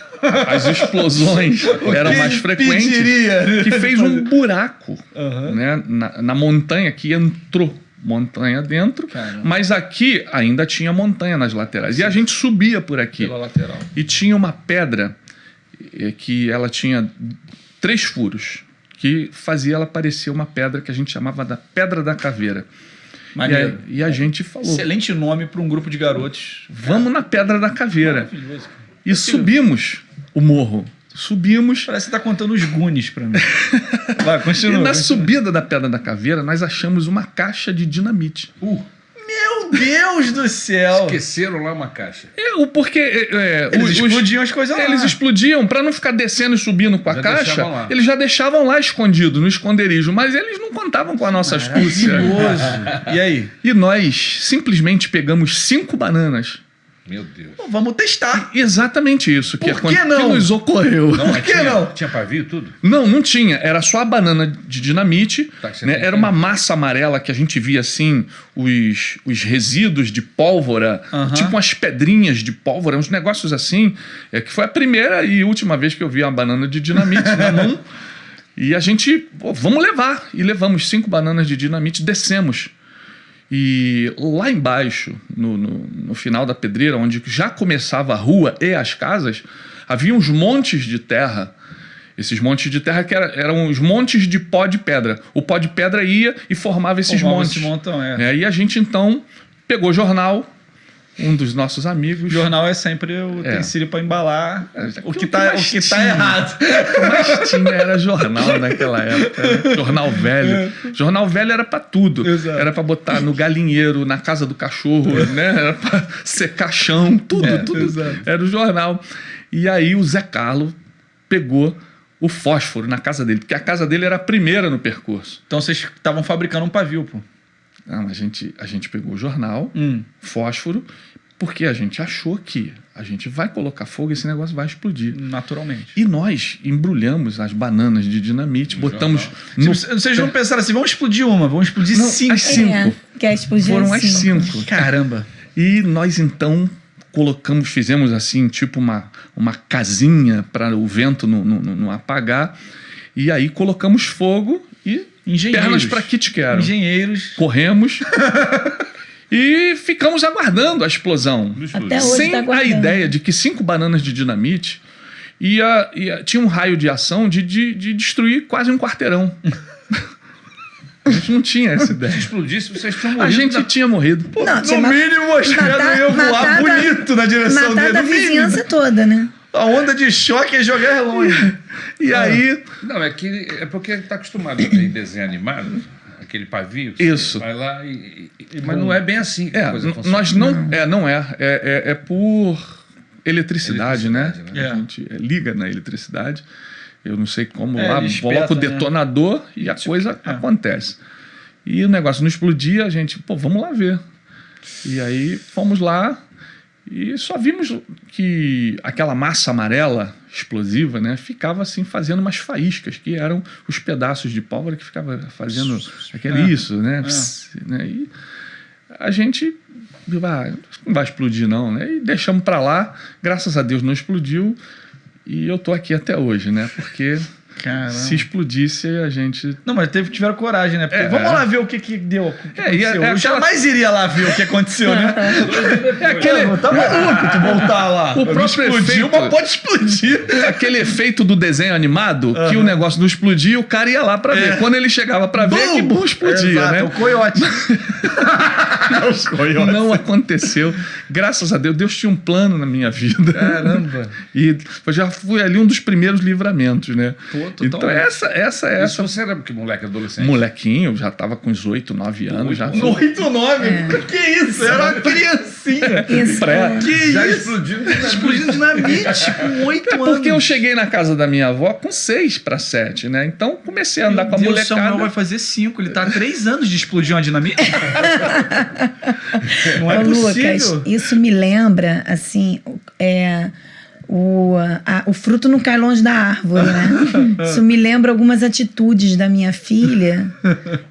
as explosões eram mais frequentes, impediria? que fez um buraco Aham. né, na montanha que entrou montanha dentro, Caramba. mas aqui ainda tinha montanha nas laterais. E a gente subia por aqui. Pela lateral. E tinha uma pedra que ela tinha 3 furos, que fazia ela parecer uma pedra que a gente chamava da Pedra da Caveira. Maneiro. E a gente falou, Excelente nome para um grupo de garotos. vamos na Pedra da Caveira. Maravilhoso, cara. E subimos o morro. Subimos. Parece que você tá contando os Goonies pra mim. Vai, continua. E na continua. subida da Pedra da Caveira, nós achamos uma caixa de dinamite. Meu Deus do céu! Esqueceram lá uma caixa. Porque Eles explodiam as coisas lá. eles explodiam, para não ficar descendo e subindo com a Já caixa, deixavam lá. eles já deixavam lá escondido, no esconderijo, mas eles não contavam com a nossa astúcia. Maravilhoso. E aí? E nós simplesmente pegamos 5 bananas. Meu Deus. Pô, vamos testar. Exatamente isso Por que não? que nos ocorreu. Não, mas que tinha, não? Tinha pavio tudo? Não tinha. Era só a banana de dinamite. Tá, que você Né? tem Era que- uma massa amarela que a gente via assim, os resíduos de pólvora, Aham. tipo umas pedrinhas de pólvora, uns negócios assim. Que foi a primeira e última vez que eu vi uma banana de dinamite na mão. E a gente, vamos levar. E levamos 5 bananas de dinamite, descemos. E lá embaixo, no final da pedreira, onde já começava a rua e as casas, havia uns montes de terra. Esses montes de terra que eram os montes de pó de pedra. O pó de pedra ia e formava esses Formava montes. esse montão, E a gente, então, pegou jornal, um dos nossos amigos. Jornal é sempre o utensílio pra embalar o que tá tinha. errado. O que mais tinha era jornal naquela época. Né? Jornal velho. Jornal velho era pra tudo. Exato. Era pra botar no galinheiro, na casa do cachorro, né? Era pra secar chão, tudo. exato. Era o jornal. E aí o Zé Carlos pegou o fósforo na casa dele, porque a casa dele era a primeira no percurso. Então vocês estavam fabricando um pavio, pô. Não, a gente pegou o jornal, Hum. fósforo, porque a gente achou que a gente vai colocar fogo e esse negócio vai explodir. Naturalmente. E nós embrulhamos as bananas de dinamite, botamos no... Vocês não pensaram assim, vamos explodir uma, vamos explodir Não, 5. as 5. Que é explodir Foram as assim. 5. Caramba. E nós então fizemos assim, tipo uma casinha para o vento não apagar. E aí colocamos fogo e Engenheiros. pernas para que te quero. Engenheiros. Corremos e ficamos aguardando a explosão. Até hoje Sem tá a aguardando. ideia de que 5 bananas de dinamite tinha um raio de ação de destruir quase um quarteirão. A gente não tinha essa ideia. Se explodisse, vocês tinham morrido. A gente tinha morrido. Pô, Não, tinha No mínimo, as pedras iam voar bonito na direção matar dele. da No mínimo. vizinhança toda, né? A onda de choque é jogar longe. E aí... Não, é porque ele está acostumado a ver em desenho animado, aquele pavio. Que Isso. você vai lá mas não é bem assim que a coisa funciona. Nós não é. É por eletricidade, né? Eletricidade, né? A gente liga na eletricidade. Eu não sei como É, lá, ele coloca o espeta, né? detonador e a coisa acontece. E o negócio não explodia, a gente, vamos lá ver. E aí fomos lá e só vimos que aquela massa amarela explosiva, né, ficava assim fazendo umas faíscas, que eram os pedaços de pólvora que ficava fazendo aquele né? E a gente não vai explodir não, né? E deixamos para lá, graças a Deus não explodiu. E eu tô aqui até hoje, né? Porque Caramba. se explodisse, a gente... Não, mas tiveram coragem, né? Porque vamos lá ver o que deu. O que aconteceu. Eu jamais iria lá ver o que aconteceu, né? Tá maluco tu voltar lá. O próprio explodiu, efeito- mas pode explodir. Aquele efeito do desenho animado, que o negócio não explodia, o cara ia lá pra ver. Quando ele chegava pra ver, que bom explodia, Exato, né? o coiote. Os coiotes. Não aconteceu. Graças a Deus, Deus tinha um plano na minha vida. Caramba. E eu já fui ali um dos primeiros livramentos, né? Então essa Isso você era que moleque adolescente? molequinho, já tava com uns 8, 9 anos. Já. 8, 9? Que isso? Era uma criancinha. Isso. Pré. Que Já isso? explodindo Dinamite com 8 anos. Porque eu cheguei na casa da minha avó com 6 para 7, né? Então comecei a andar com a Deus, molecada. Samuel vai fazer 5. Ele tá há 3 anos de explodir uma dinamite. Não é Ô, possível. Lucas, isso me lembra, assim, o fruto não cai longe da árvore, né? Isso me lembra algumas atitudes da minha filha.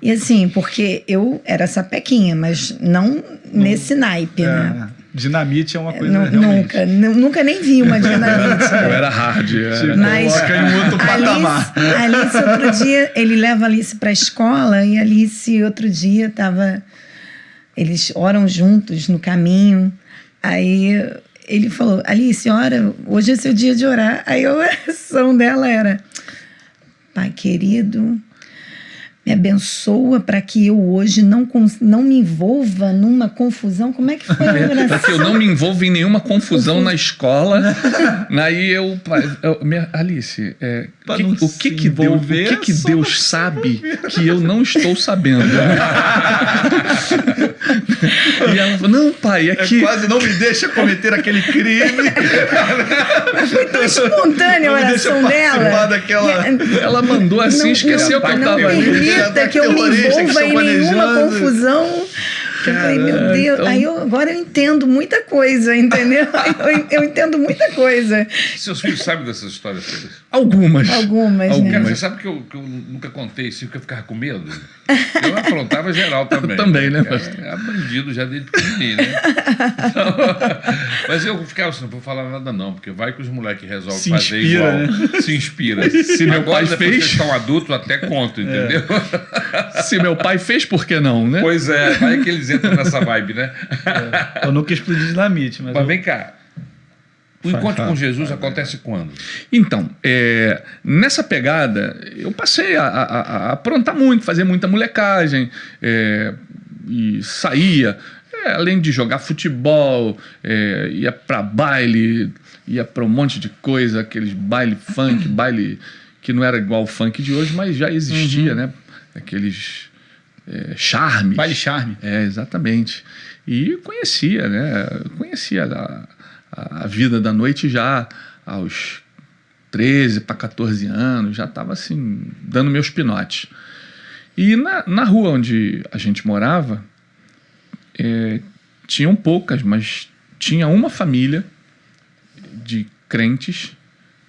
E assim, porque eu era sapequinha, mas não nesse naipe, né? Dinamite é uma coisa Nunca, nunca nem vi uma dinamite. Eu né? era hard. Mas Coloca em um outro patamar. Alice, outro dia, ele leva a Alice para a escola e a Alice, outro dia, tava... Eles oram juntos no caminho. Aí ele falou, Alice, ora, hoje é seu dia de orar. Aí a oração dela era, Pai querido, me abençoa para que eu hoje não me envolva numa confusão. Como é que foi a oração? Para que eu não me envolva em nenhuma confusão na escola. Aí Alice, o que Deus sabe que eu não estou sabendo? E ela falou, não, pai, Quase não me deixa cometer aquele crime. Foi tão espontânea a oração dela. ela mandou assim, esqueceu que eu não estava ali. permita que eu me envolva em nenhuma confusão. Eu falei, meu Deus, então... agora eu entendo muita coisa, entendeu? Eu entendo muita coisa. Seus filhos sabem dessas histórias todas? Algumas. Né? Cara, você sabe que eu nunca contei isso, porque eu ficava com medo? Eu aprontava geral também. Também, né? É bandido já desde pequenininho, né? Então, mas eu ficava assim, não vou falar nada não, porque vai que os moleques resolvem Se fazer inspira, igual. né? Se inspira. Se meu Agora, pai depois fez- que eles estão adultos, eu até conto, entendeu? Se meu pai fez, por que não, né? Pois é, vai que eles entram nessa vibe, né? Eu nunca explodi dinamite, mas... Mas vem cá. O encontro com Jesus acontece quando? Então, nessa pegada, eu passei a aprontar muito, fazer muita molecagem, e saía, além de jogar futebol, ia pra baile, ia pra um monte de coisa, aqueles baile funk, baile que não era igual o funk de hoje, mas já existia, né? Aqueles charmes. Baile charme. Exatamente. E conhecia, né? Conhecia a vida da noite já aos 13 para 14 anos, já estava assim, dando meus pinotes. E na rua onde a gente morava, tinham poucas, mas tinha uma família de crentes,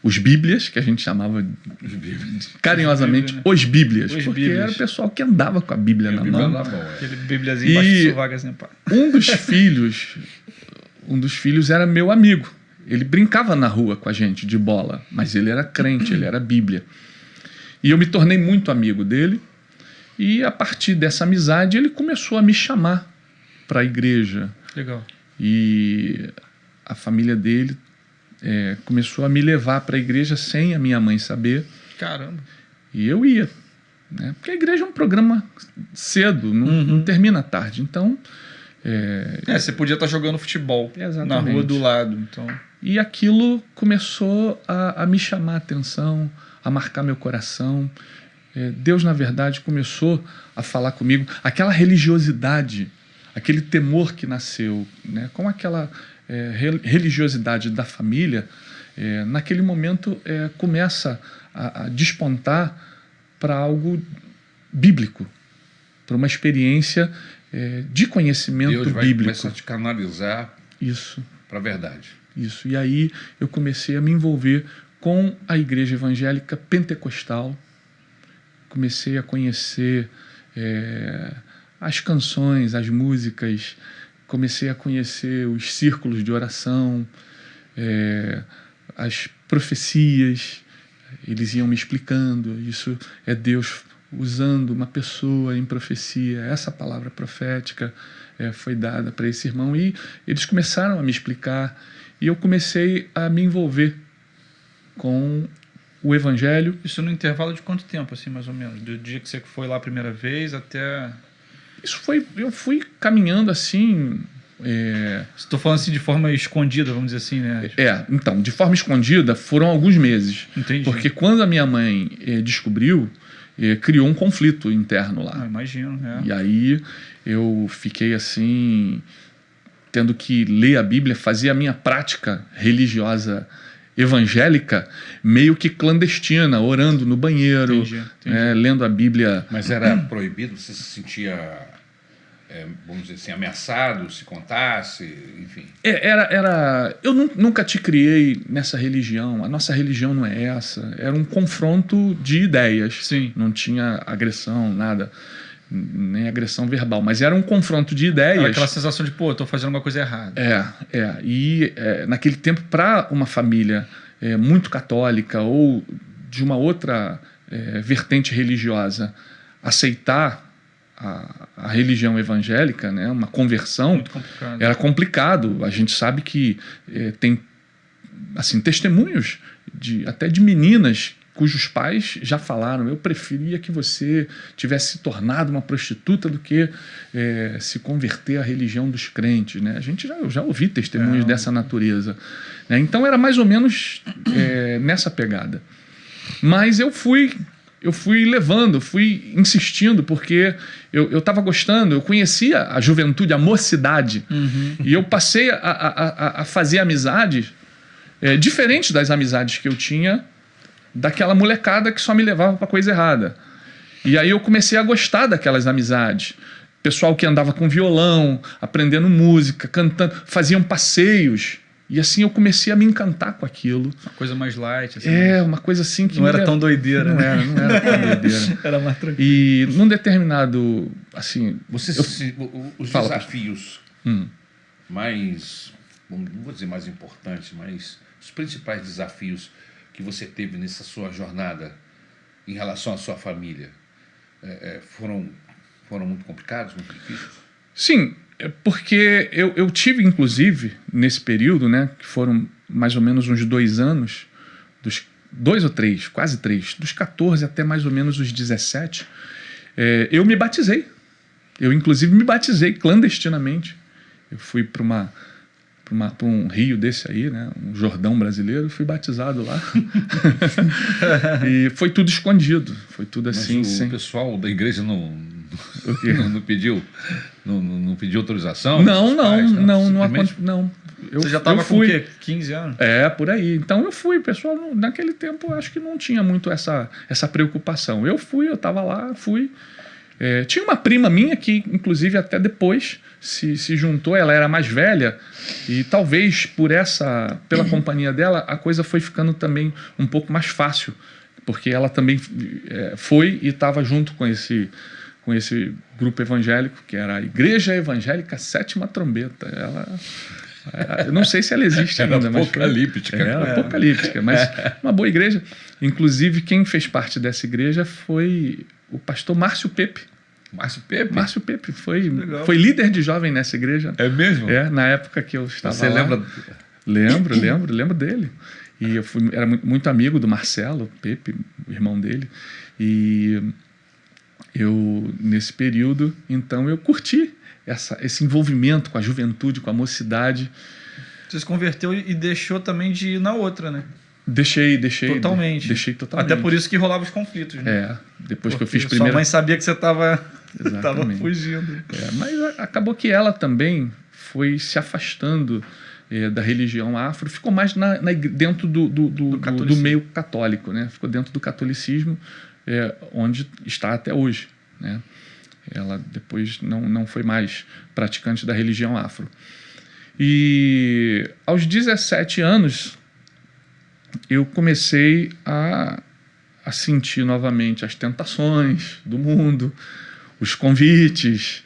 os Bíblias, que a gente chamava carinhosamente os Bíblias, Os porque Bíblias. era o pessoal que andava com a Bíblia na mão. Aquele bibliazinho embaixo do sovaco assim, pá. Um dos filhos era meu amigo. Ele brincava na rua com a gente de bola, mas ele era crente, ele era Bíblia. E eu me tornei muito amigo dele. E a partir dessa amizade ele começou a me chamar para a igreja. Legal. E a família dele começou a me levar para a igreja sem a minha mãe saber. Caramba. E eu ia, né? Porque a igreja é um programa cedo, não termina à tarde. Então... você podia estar jogando futebol Exatamente. na rua do lado. Então... E aquilo começou a me chamar a atenção, a marcar meu coração. Deus, na verdade, começou a falar comigo. Aquela religiosidade, aquele temor que nasceu, né, com aquela religiosidade da família, naquele momento começa a despontar para algo bíblico, para uma experiência de conhecimento Deus vai bíblico. começar a te canalizar Isso. para a verdade. Isso. E aí eu comecei a me envolver com a igreja evangélica pentecostal. Comecei a conhecer as canções, as músicas. Comecei a conhecer os círculos de oração, as profecias. Eles iam me explicando. Isso é Deus usando uma pessoa em profecia. Essa palavra profética foi dada para esse irmão. E eles começaram a me explicar. E eu comecei a me envolver com o evangelho. Isso no intervalo de quanto tempo, assim, mais ou menos? Do dia que você foi lá a primeira vez até... Eu fui caminhando assim... Estou falando assim de forma escondida, vamos dizer assim, né? Então, de forma escondida foram alguns meses. Entendi. Porque quando a minha mãe descobriu, criou um conflito interno lá. Imagino, E aí eu fiquei assim, tendo que ler a Bíblia, fazer a minha prática religiosa evangélica meio que clandestina, orando no banheiro, Entendi. lendo a Bíblia. Mas era proibido? Você se sentia, vamos dizer assim, ameaçado se contasse? Enfim. Eu nunca te criei nessa religião. A nossa religião não é essa. Era um confronto de ideias. Sim. Não tinha agressão, nada. Nem agressão verbal. Mas era um confronto de ideias. Aquela sensação de, estou fazendo alguma coisa errada. E naquele tempo, para uma família muito católica ou de uma outra vertente religiosa aceitar a religião evangélica, né, uma conversão, Muito complicado. era complicado. A gente sabe que tem assim, testemunhos até de meninas cujos pais já falaram: eu preferia que você tivesse se tornado uma prostituta do que se converter à religião dos crentes. Né? Eu já ouvi testemunhos dessa natureza. Né? Então era mais ou menos nessa pegada. Mas eu fui levando, fui insistindo, porque eu estava gostando, eu conhecia a juventude, a mocidade, e eu passei a fazer amizades diferentes das amizades que eu tinha daquela molecada que só me levava para coisa errada. E aí eu comecei a gostar daquelas amizades. Pessoal que andava com violão, aprendendo música, cantando, faziam passeios. E assim eu comecei a me encantar com aquilo. Uma coisa mais light. Assim, uma coisa assim que... Não era tão doideira. Não era tão doideira. Era mais tranquilo. E num determinado... assim, os Fala, desafios mais... não vou dizer mais importantes, mas os principais desafios que você teve nessa sua jornada em relação à sua família foram muito complicados, muito difíceis? Sim, porque eu tive, inclusive, nesse período, né, que foram mais ou menos uns 2 anos, dos 2 ou 3, quase 3, dos 14 até mais ou menos os 17, eu me batizei. Eu, inclusive, me batizei clandestinamente. Eu fui para um rio desse aí, né, um Jordão brasileiro, fui batizado lá. E foi tudo escondido, foi tudo assim. Mas o pessoal da igreja não pediu autorização? Não. Você já estava com o quê? 15 anos? Por aí. Então eu fui, pessoal, naquele tempo acho que não tinha muito essa preocupação. Eu estava lá, fui. Tinha uma prima minha que, inclusive, até depois se juntou. Ela era mais velha e talvez pela companhia dela, a coisa foi ficando também um pouco mais fácil, porque ela também foi e estava junto com esse grupo evangélico, que era a Igreja Evangélica Sétima Trombeta. Eu não sei se ela existe ainda. Era apocalíptica. Era apocalíptica, mas uma boa igreja. Inclusive, quem fez parte dessa igreja foi o pastor Márcio Pepe. Márcio Pepe foi líder de jovem nessa igreja. É mesmo? Na época que eu estava Você lá. lembra Lembro dele. E eu era muito amigo do Marcelo, Pepe, o irmão dele. E eu, nesse período, então, eu curti esse envolvimento com a juventude, com a mocidade. Você se converteu e deixou também de ir na outra, né? Deixei. Totalmente. Deixei totalmente. Até por isso que rolavam os conflitos, né? Depois porque que eu fiz sua primeiro... mãe sabia que você estava fugindo. Mas acabou que ela também foi se afastando da religião afro, ficou mais dentro do meio católico, né? Ficou dentro do catolicismo, onde está até hoje, né? Ela depois não foi mais praticante da religião afro. E aos 17 anos eu comecei a sentir novamente as tentações do mundo, os convites,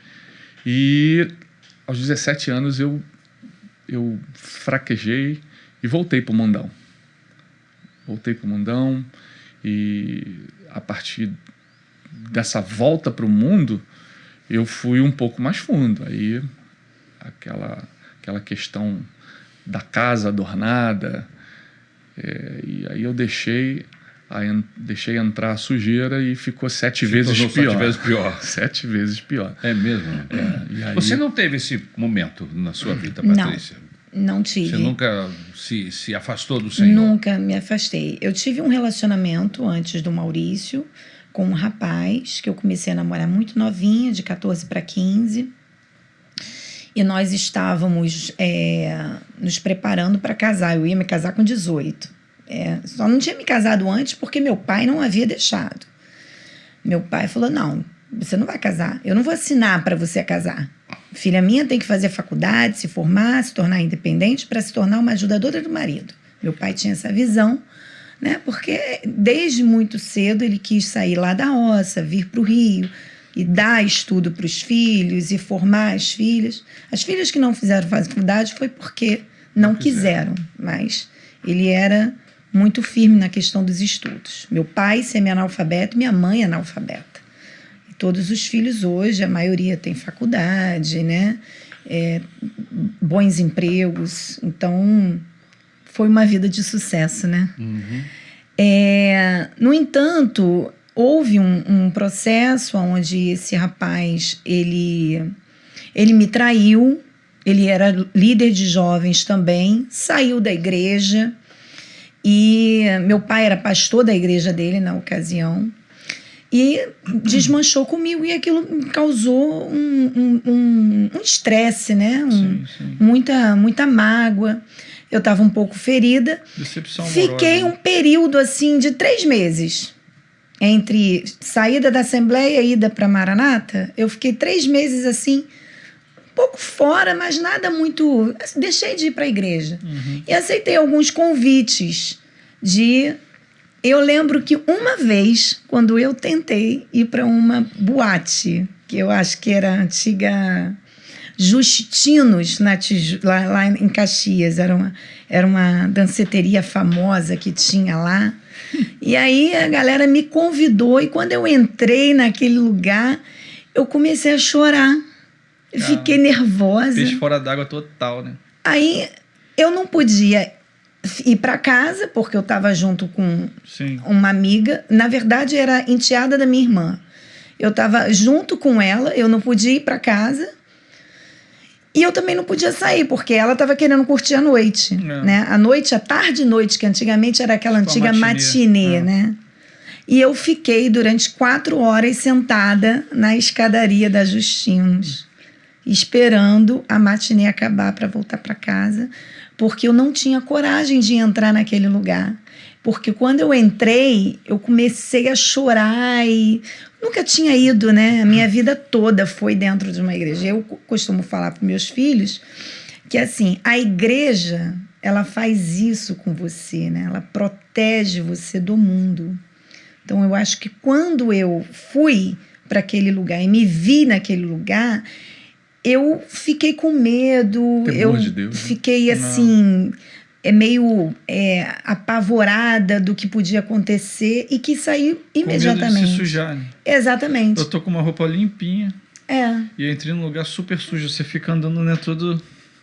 e aos 17 anos eu fraquejei e voltei para o mundão. E a partir dessa volta para o mundo, eu fui um pouco mais fundo. Aí aquela questão da casa adornada, e aí eu deixei entrar a sujeira e ficou 7 vezes pior. 7 vezes pior. É mesmo? E aí... Você não teve esse momento na sua vida, Patrícia? Não tive. Você nunca se afastou do Senhor? Nunca me afastei. Eu tive um relacionamento antes do Maurício com um rapaz que eu comecei a namorar muito novinha, de 14 para 15. E nós estávamos nos preparando para casar. Eu ia me casar com 18. Só não tinha me casado antes porque meu pai não havia deixado. Meu pai falou, não, você não vai casar. Eu não vou assinar para você casar. Filha minha tem que fazer faculdade, se formar, se tornar independente para se tornar uma ajudadora do marido. Meu pai tinha essa visão, né? Porque desde muito cedo ele quis sair lá da roça, vir para o Rio e dar estudo para os filhos e formar as filhas. As filhas que não fizeram faculdade foi porque não quiseram, mas ele era muito firme na questão dos estudos. Meu pai semi-analfabeto, minha mãe analfabeta. E todos os filhos hoje, a maioria tem faculdade, né? Bons empregos. Então, foi uma vida de sucesso, né? Uhum. No entanto, houve um processo onde esse rapaz, ele me traiu. Ele era líder de jovens também, saiu da igreja. E meu pai era pastor da igreja dele na ocasião e desmanchou comigo, e aquilo me causou um estresse, né? Sim. Muita mágoa. Eu estava um pouco ferida. Decepção amorosa. Fiquei um período assim de 3 meses entre saída da Assembleia e ida para Maranata. Eu fiquei 3 meses assim, um pouco fora, mas nada muito... Deixei de ir para a igreja. Uhum. E aceitei alguns convites de... Eu lembro que uma vez, quando eu tentei ir para uma boate, que eu acho que era a antiga Justinos, lá em Caxias, era uma danceteria famosa que tinha lá. E aí a galera me convidou, e quando eu entrei naquele lugar, eu comecei a chorar. Fiquei nervosa. Peixe fora d'água total, né? Aí eu não podia ir para casa, porque eu estava junto com uma amiga. Na verdade, era enteada da minha irmã. Eu estava junto com ela, eu não podia ir para casa. E eu também não podia sair, porque ela estava querendo curtir a noite. Né? A tarde e noite, que antigamente era aquela antiga matinê, né? E eu fiquei durante 4 horas sentada na escadaria da Justinos, esperando a matinê acabar para voltar para casa, porque eu não tinha coragem de entrar naquele lugar. Porque quando eu entrei, eu comecei a chorar e nunca tinha ido, né? A minha vida toda foi dentro de uma igreja. Eu costumo falar para meus filhos que, assim, a igreja, ela faz isso com você, né? Ela protege você do mundo. Então, eu acho que quando eu fui para aquele lugar e me vi naquele lugar, eu fiquei com medo. Temor de Deus, fiquei assim, meio apavorada do que podia acontecer e quis sair imediatamente. Com medo de se sujar, né? Exatamente. Eu tô com uma roupa limpinha. E eu entrei num lugar super sujo. Você fica andando, né, todo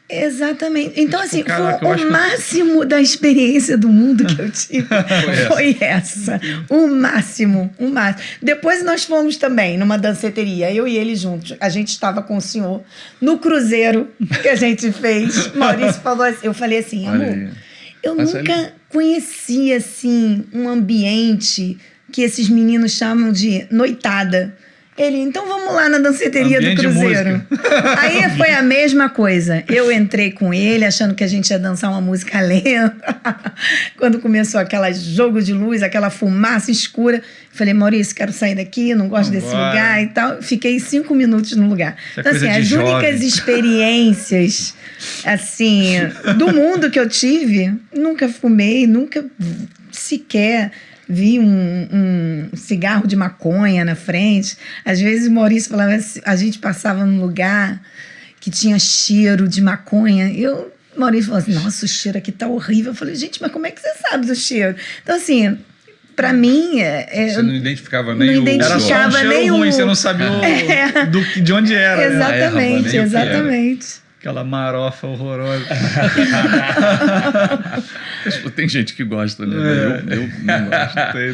Exatamente. Então, assim, Caraca, eu foi acho o que- máximo da experiência do mundo que eu tive. Foi essa. O máximo. O máximo. Depois nós fomos também numa danceteria, eu e ele juntos. A gente estava com o senhor no cruzeiro que a gente fez. Maurício falou assim, eu falei assim, Olha amor, aí. eu Mas nunca conheci, assim, um ambiente que esses meninos chamam de noitada. Ele, então vamos lá na danceteria Ambiente do de cruzeiro. Aí foi a mesma coisa. Eu entrei com ele, achando que a gente ia dançar uma música lenta. Quando começou aquele jogo de luz, aquela fumaça escura, falei, Maurício, quero sair daqui, não gosto desse Vambora. lugar e tal. Fiquei 5 minutos no lugar. Isso é Então, assim, coisa de as jovem. únicas experiências, assim, do mundo que eu tive, nunca fumei, nunca sequer vi um cigarro de maconha na frente. Às vezes o Maurício falava assim, a gente passava num lugar que tinha cheiro de maconha. O Maurício falou assim, nossa, o cheiro aqui tá horrível. Eu falei, gente, mas como é que você sabe do cheiro? Então, assim, pra mim... Você não identificava não nem o Era só um identificava cheiro nem ruim, o- você não sabia de onde era. Né? Exatamente, nem o que era. exatamente. Aquela marofa horrorosa. Tem gente que gosta, né? Eu não gosto. Não tem,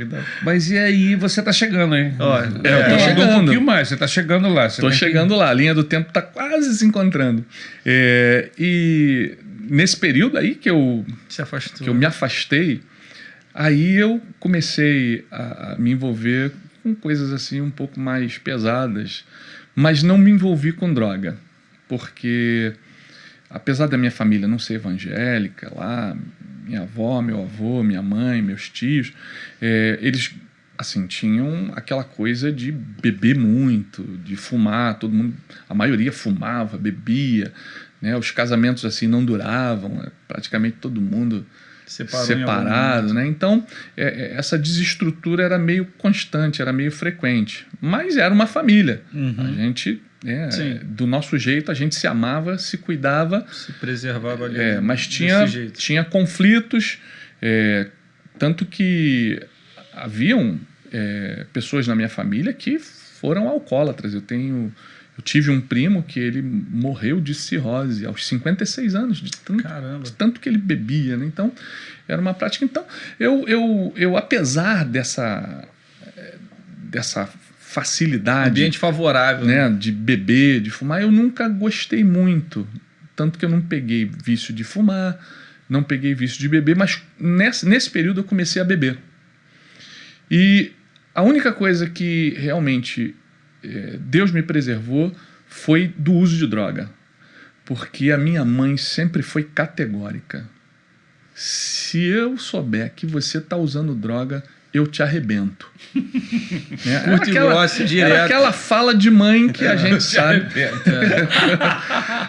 não. Mas e aí, você tá chegando, hein? Ó, Eu tô é. chegando um Chegando. pouquinho mais, você tá chegando lá. Você Tô tem que- chegando lá, a linha do tempo tá quase se encontrando. E nesse período aí que eu Se afastou. me afastei, aí eu comecei a me envolver com coisas assim um pouco mais pesadas, mas não me envolvi com droga, porque apesar da minha família não ser evangélica lá, minha avó, meu avô, minha mãe, meus tios, eles assim tinham aquela coisa de beber muito, de fumar, todo mundo, a maioria fumava, bebia, né? Os casamentos assim não duravam, praticamente todo mundo Separou em algum separado, momento. né? Então essa desestrutura era meio constante, era meio frequente, mas era uma família. A gente, Sim. do nosso jeito, a gente se amava, se cuidava, Se preservava ali. mas desse jeito. tinha conflitos, tanto que haviam pessoas na minha família que foram alcoólatras. Eu tive um primo que ele morreu de cirrose aos 56 anos, Caramba. de tanto que ele bebia, né? Então, era uma prática. Então, eu apesar dessa facilidade, Ambiente favorável. né, de beber, de fumar, eu nunca gostei muito. Tanto que eu não peguei vício de fumar, não peguei vício de beber, mas nesse período eu comecei a beber. E a única coisa que realmente Deus me preservou foi do uso de droga. Porque a minha mãe sempre foi categórica. Se eu souber que você está usando droga, eu te arrebento. Né? Curte e grossa, direto. Era aquela fala de mãe que a gente sabe.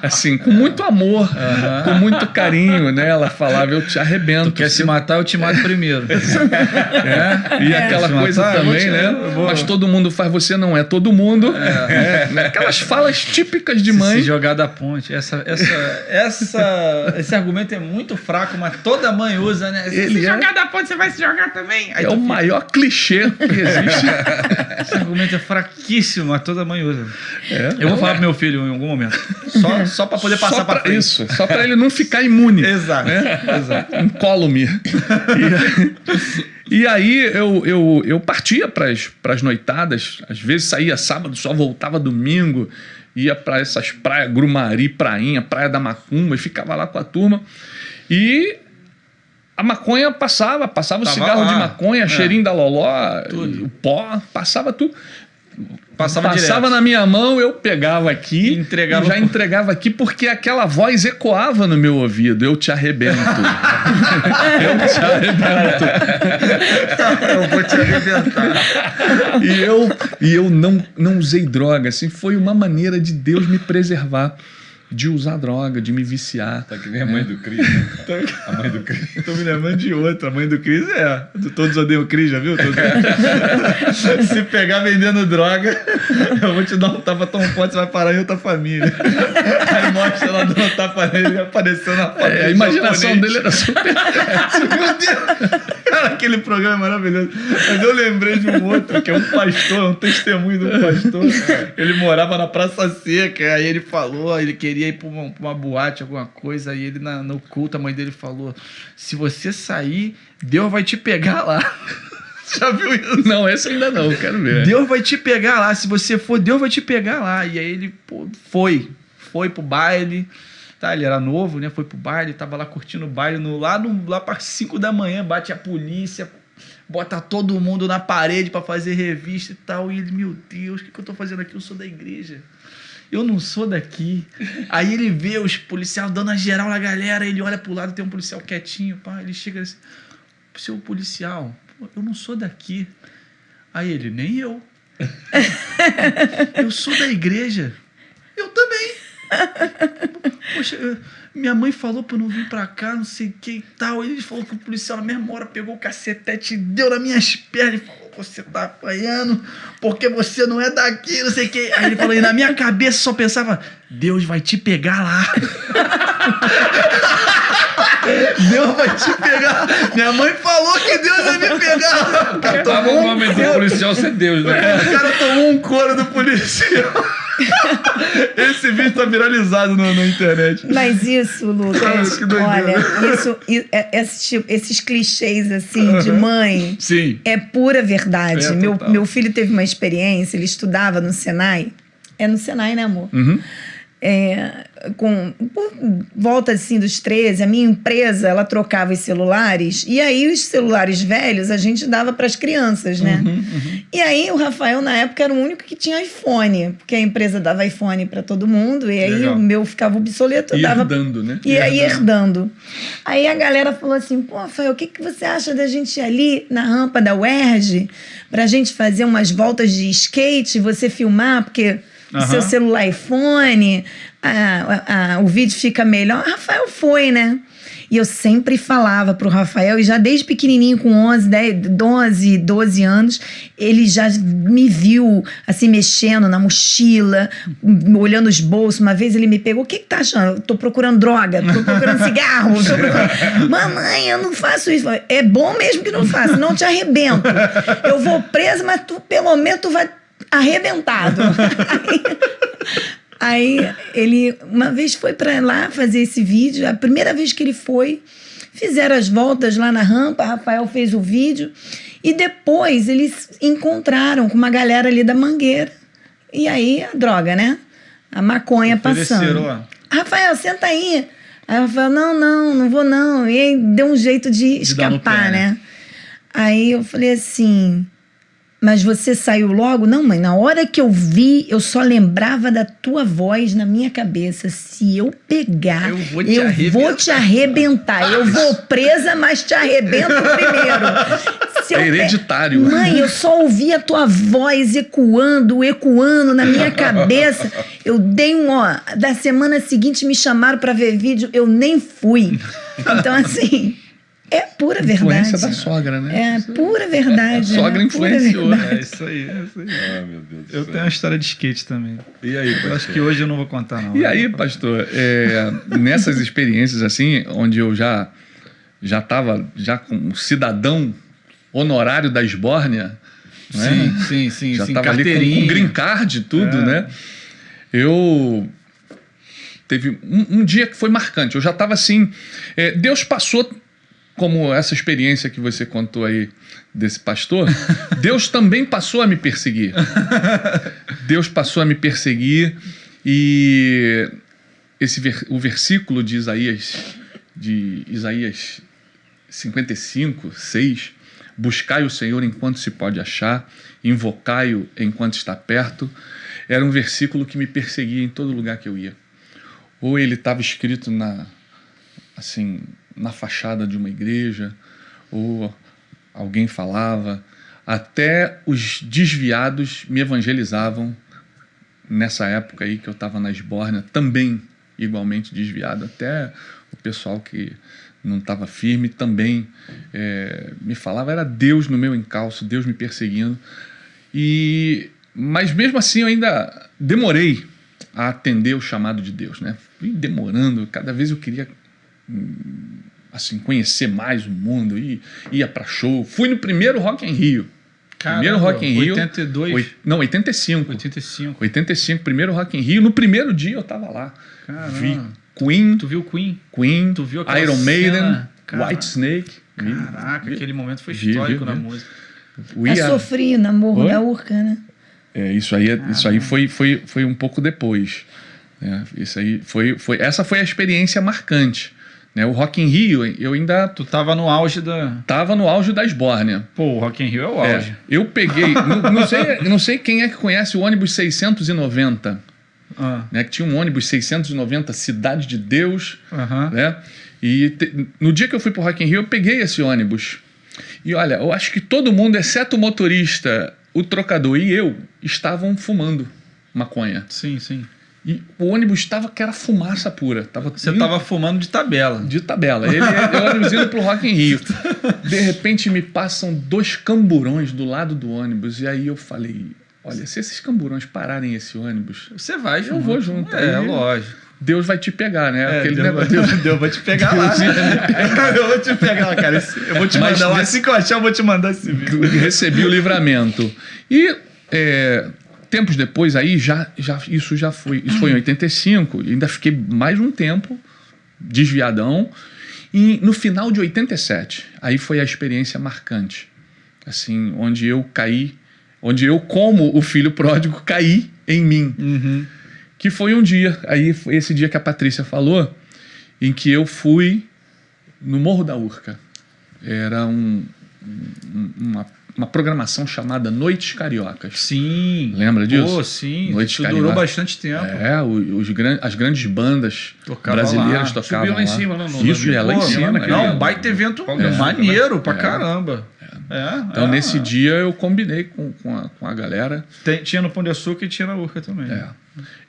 Assim, com muito amor, com muito carinho, né? Ela falava, eu te arrebento. Tu quer se matar, eu te mato primeiro. E aquela Se coisa matar, eu vou também, te- né? eu vou- Mas todo mundo faz, você não é todo mundo. Né? Aquelas falas típicas de Se mãe. jogar da ponte. Esse argumento é muito fraco, mas toda mãe usa, né? Se Ele se é- jogar da ponte, você vai se jogar também. Aí É tu o fica- maior clichê que existe. Esse argumento é fraquíssimo, mas toda mãe usa. É. Eu vou falar pro meu filho em algum momento. Só pra poder passar Só pra frente. isso, só para ele não ficar imune. Exato. Exato. Incólume. E aí eu partia para as noitadas, às vezes saía sábado, só voltava domingo, ia para essas praias, Grumari, Prainha, Praia da Macumba, e ficava lá com a turma. E a maconha passava o cigarro lá. de maconha, cheirinho da loló, Tudo. o pó, passava tudo. Passava direto. na minha mão, eu pegava aqui E entregava e já pro- entregava aqui, porque aquela voz ecoava no meu ouvido. Eu te arrebento. Eu te arrebento. Eu vou te arrebentar. E eu não usei droga. Assim, foi uma maneira de Deus me preservar de usar droga, de me viciar. Tá que nem a mãe do Cris. Né? A mãe do Cris. Tô me lembrando de outra. A mãe do Cris Todos odeiam o Cris, já viu? Se pegar vendendo droga, eu vou te dar um tapa tão forte, você vai parar em outra família. Aí mostra ela dando um tapa nele e apareceu na família. A imaginação japonês. dele era super. Meu Deus! Aquele programa é maravilhoso. Mas eu lembrei de um outro, que é um pastor, um testemunho do pastor. Ele morava na Praça Seca, aí ele falou, ele queria ir pra uma boate, alguma coisa, aí ele no culto, a mãe dele falou, se você sair, Deus vai te pegar lá. Já viu isso? Não, esse ainda não, quero ver. Deus vai te pegar lá, se você for, Deus vai te pegar lá. E aí ele foi pro baile. Tá, ele era novo, né? Foi pro baile, tava lá curtindo o baile. Lá para 5 da manhã, bate a polícia, bota todo mundo na parede para fazer revista e tal. E ele, meu Deus, o que eu tô fazendo aqui? Eu sou da igreja. Eu não sou daqui. Aí ele vê os policiais dando a geral na galera, ele olha pro lado, tem um policial quietinho, pá, ele chega assim, seu policial, eu não sou daqui. Aí ele, nem eu. Eu sou da igreja. Eu também. Poxa, minha mãe falou pra eu não vir pra cá, não sei o que e tal. Ele falou que o policial na mesma hora pegou o cacetete e deu nas minhas pernas e falou, você tá apanhando porque você não é daqui, não sei o que. Aí ele falou, e na minha cabeça só pensava, Deus vai te pegar lá. Deus vai te pegar. Minha mãe falou que Deus vai me pegar. O cara Tava o nome do policial ser Deus, né? O cara tomou um couro do policial. Esse vídeo tá viralizado na internet. Mas isso, Lucas, Que doideira. olha, esses clichês assim de mãe Sim. é pura verdade. É, total. Meu filho teve uma experiência, ele estudava no Senai. É no Senai, né, amor? Uhum. Por volta assim dos 13, a minha empresa ela trocava os celulares e aí os celulares velhos a gente dava para as crianças, né? E aí o Rafael na época era o único que tinha iPhone, porque a empresa dava iPhone para todo mundo e aí Legal. o meu ficava obsoleto, eu E dava herdando, né? e aí herdando. Aí a galera falou assim, pô, Rafael, o que você acha da gente ir ali na rampa da UERJ pra gente fazer umas voltas de skate, você filmar, porque o seu celular iPhone, o vídeo fica melhor. Rafael foi, né? E eu sempre falava pro Rafael, e já desde pequenininho, com 12 anos, ele já me viu, assim, mexendo na mochila, olhando os bolsos. Uma vez ele me pegou, o que tá achando? Eu tô procurando droga, tô procurando cigarro. Mamãe, eu não faço isso. É bom mesmo que não faça, não te arrebento. Eu vou presa, mas tu, pelo menos, tu vai arrebentado. Aí ele uma vez foi para lá fazer esse vídeo. A primeira vez que ele foi, fizeram as voltas lá na rampa, Rafael fez o vídeo e depois eles encontraram com uma galera ali da Mangueira. E aí a droga, né? A maconha passando. Ó. Rafael, senta aí. Aí o Rafael, não vou não. E aí deu um jeito de dar no escapar, pé, né? Aí eu falei assim, mas você saiu logo? Não, mãe, na hora que eu vi, eu só lembrava da tua voz na minha cabeça. Se eu pegar, Eu vou te te arrebentar. Eu vou presa, mas te arrebento primeiro. Se eu É hereditário. Mãe, eu só ouvi a tua voz ecoando na minha cabeça. Eu dei da semana seguinte me chamaram pra ver vídeo, eu nem fui. Então, assim, é pura verdade. Influência da sogra, né? É pura verdade. A sogra influenciou. É isso aí. Ah, meu Deus do Eu céu. tenho uma história de skate também. E aí, Eu acho que hoje eu não vou contar, não. E aí, pastor, nessas experiências assim, onde eu já estava como cidadão honorário da Esbórnia, né? Sim. Já estava ali com green card e tudo, né? Eu teve um dia que foi marcante. Eu já estava assim, Deus passou, como essa experiência que você contou aí desse pastor, Deus também passou a me perseguir. Deus passou a me perseguir e o versículo de Isaías 55, 6, buscai o Senhor enquanto se pode achar, invocai-o enquanto está perto, era um versículo que me perseguia em todo lugar que eu ia. Ou ele estava escrito na fachada de uma igreja, ou alguém falava, até os desviados me evangelizavam nessa época aí que eu estava na Esbórnia, também igualmente desviado, até o pessoal que não estava firme também me falava, era Deus no meu encalço, Deus me perseguindo, mas mesmo assim eu ainda demorei a atender o chamado de Deus, né? Fui demorando, cada vez eu queria assim, conhecer mais o mundo, ia para show. Fui no primeiro Rock in Rio. Caramba, Primeiro Rock in Rio. 82? Não, 85. 85. 85, primeiro Rock in Rio. No primeiro dia eu tava lá. Caramba. Vi Queen. Tu viu Queen? Queen, Tu viu aquela Iron Maiden, cena? Caraca. White Snake. Caraca, aquele momento foi histórico na música. Eu sofri na Morro Oi? da Urca, né? Isso aí foi um pouco depois. Né? Essa foi a experiência marcante. Né? O Rock in Rio, eu ainda Tu tava no auge da... tava no auge da esbórnia. Pô, o Rock in Rio é o auge. Eu peguei... não sei quem é que conhece o ônibus 690. Né? Que tinha um ônibus 690, Cidade de Deus. Né? E no dia que eu fui pro Rock in Rio, eu peguei esse ônibus. E olha, eu acho que todo mundo, exceto o motorista, o trocador e eu, estavam fumando maconha. Sim, sim. E o ônibus estava que era fumaça pura. Você tava fumando de tabela. De tabela. Eu ônibus indo pro Rock in Rio. De repente me passam 2 camburões do lado do ônibus. E aí eu falei, olha, se esses camburões pararem esse ônibus... Você vai junto. Eu vou junto. É, lógico. Deus vai te pegar, né? Deus vai te pegar lá. Eu vou te pegar, cara. Eu vou te mandar lá. Assim que eu achar, eu vou te mandar esse vídeo. Recebi o livramento. E tempos depois, aí, isso foi em 85. Ainda fiquei mais um tempo desviadão. E no final de 87, aí foi a experiência marcante. Assim, onde eu caí, onde eu, como o filho pródigo, caí em mim. Que foi um dia, aí foi esse dia que a Patrícia falou, em que eu fui no Morro da Urca. Era uma programação chamada Noites Cariocas. Sim. Lembra disso? Pô, sim. Noites Isso Cariocas. durou bastante tempo. As grandes bandas brasileiras tocavam Subiu lá em lá. cima, lá no Isso, lá em cima. Não, um baita evento maneiro pra caramba. Então, nesse dia, eu combinei com a galera. Tinha no Pão de Açúcar e tinha na Urca também.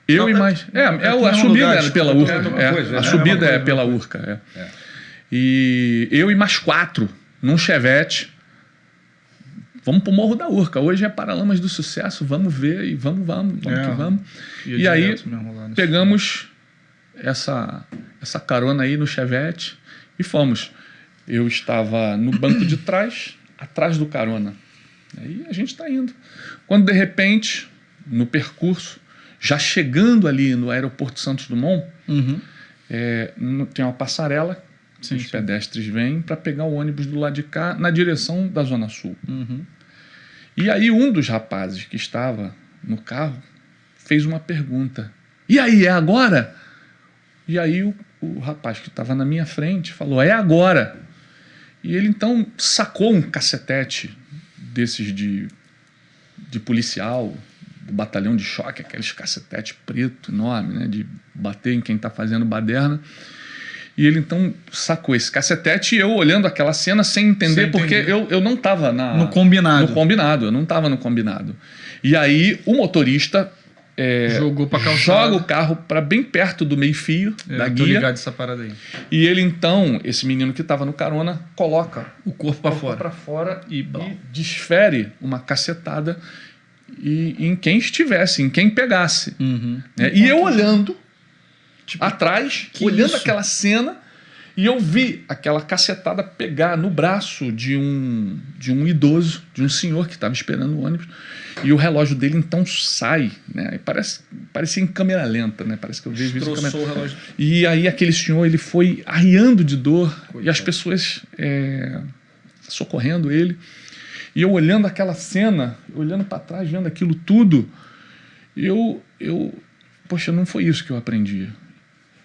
Eu e mais... a subida era pela Urca. A subida é pela Urca. E eu e mais 4, num Chevette. Vamos pro Morro da Urca. Hoje é Paralamas do Sucesso. Vamos ver e vamos que vamos. E aí, pegamos essa carona aí no Chevette e fomos. Eu estava no banco de trás, atrás do carona. Aí a gente está indo. Quando, de repente, no percurso, já chegando ali no aeroporto Santos Dumont, tem uma passarela, os pedestres vêm para pegar o ônibus do lado de cá, na direção da Zona Sul. E aí um dos rapazes que estava no carro fez uma pergunta. E aí, é agora? E aí o rapaz que estava na minha frente falou, é agora. E ele então sacou um cacetete desses de policial, do batalhão de choque, aqueles cacetete preto enorme, né, de bater em quem está fazendo baderna. E ele então sacou esse cacetete e eu olhando aquela cena sem entender, porque eu não estava no combinado. Eu não estava no combinado. E aí o motorista joga o carro para bem perto do meio-fio da guia. Tô ligado essa parada aí. E ele então, esse menino que estava no carona, coloca o corpo para fora e desfere uma cacetada em quem estivesse, em quem pegasse. Né? E eu olhando atrás, olhando aquela cena, e eu vi aquela cacetada pegar no braço de um idoso, de um senhor que estava esperando o ônibus, e o relógio dele então sai, né? Parecia em câmera lenta, né? Parece que eu vejo isso em câmera. O relógio. E aí aquele senhor, ele foi arriando de dor, e as pessoas socorrendo ele, e eu olhando aquela cena, olhando para trás, vendo aquilo tudo, poxa, não foi isso que eu aprendi.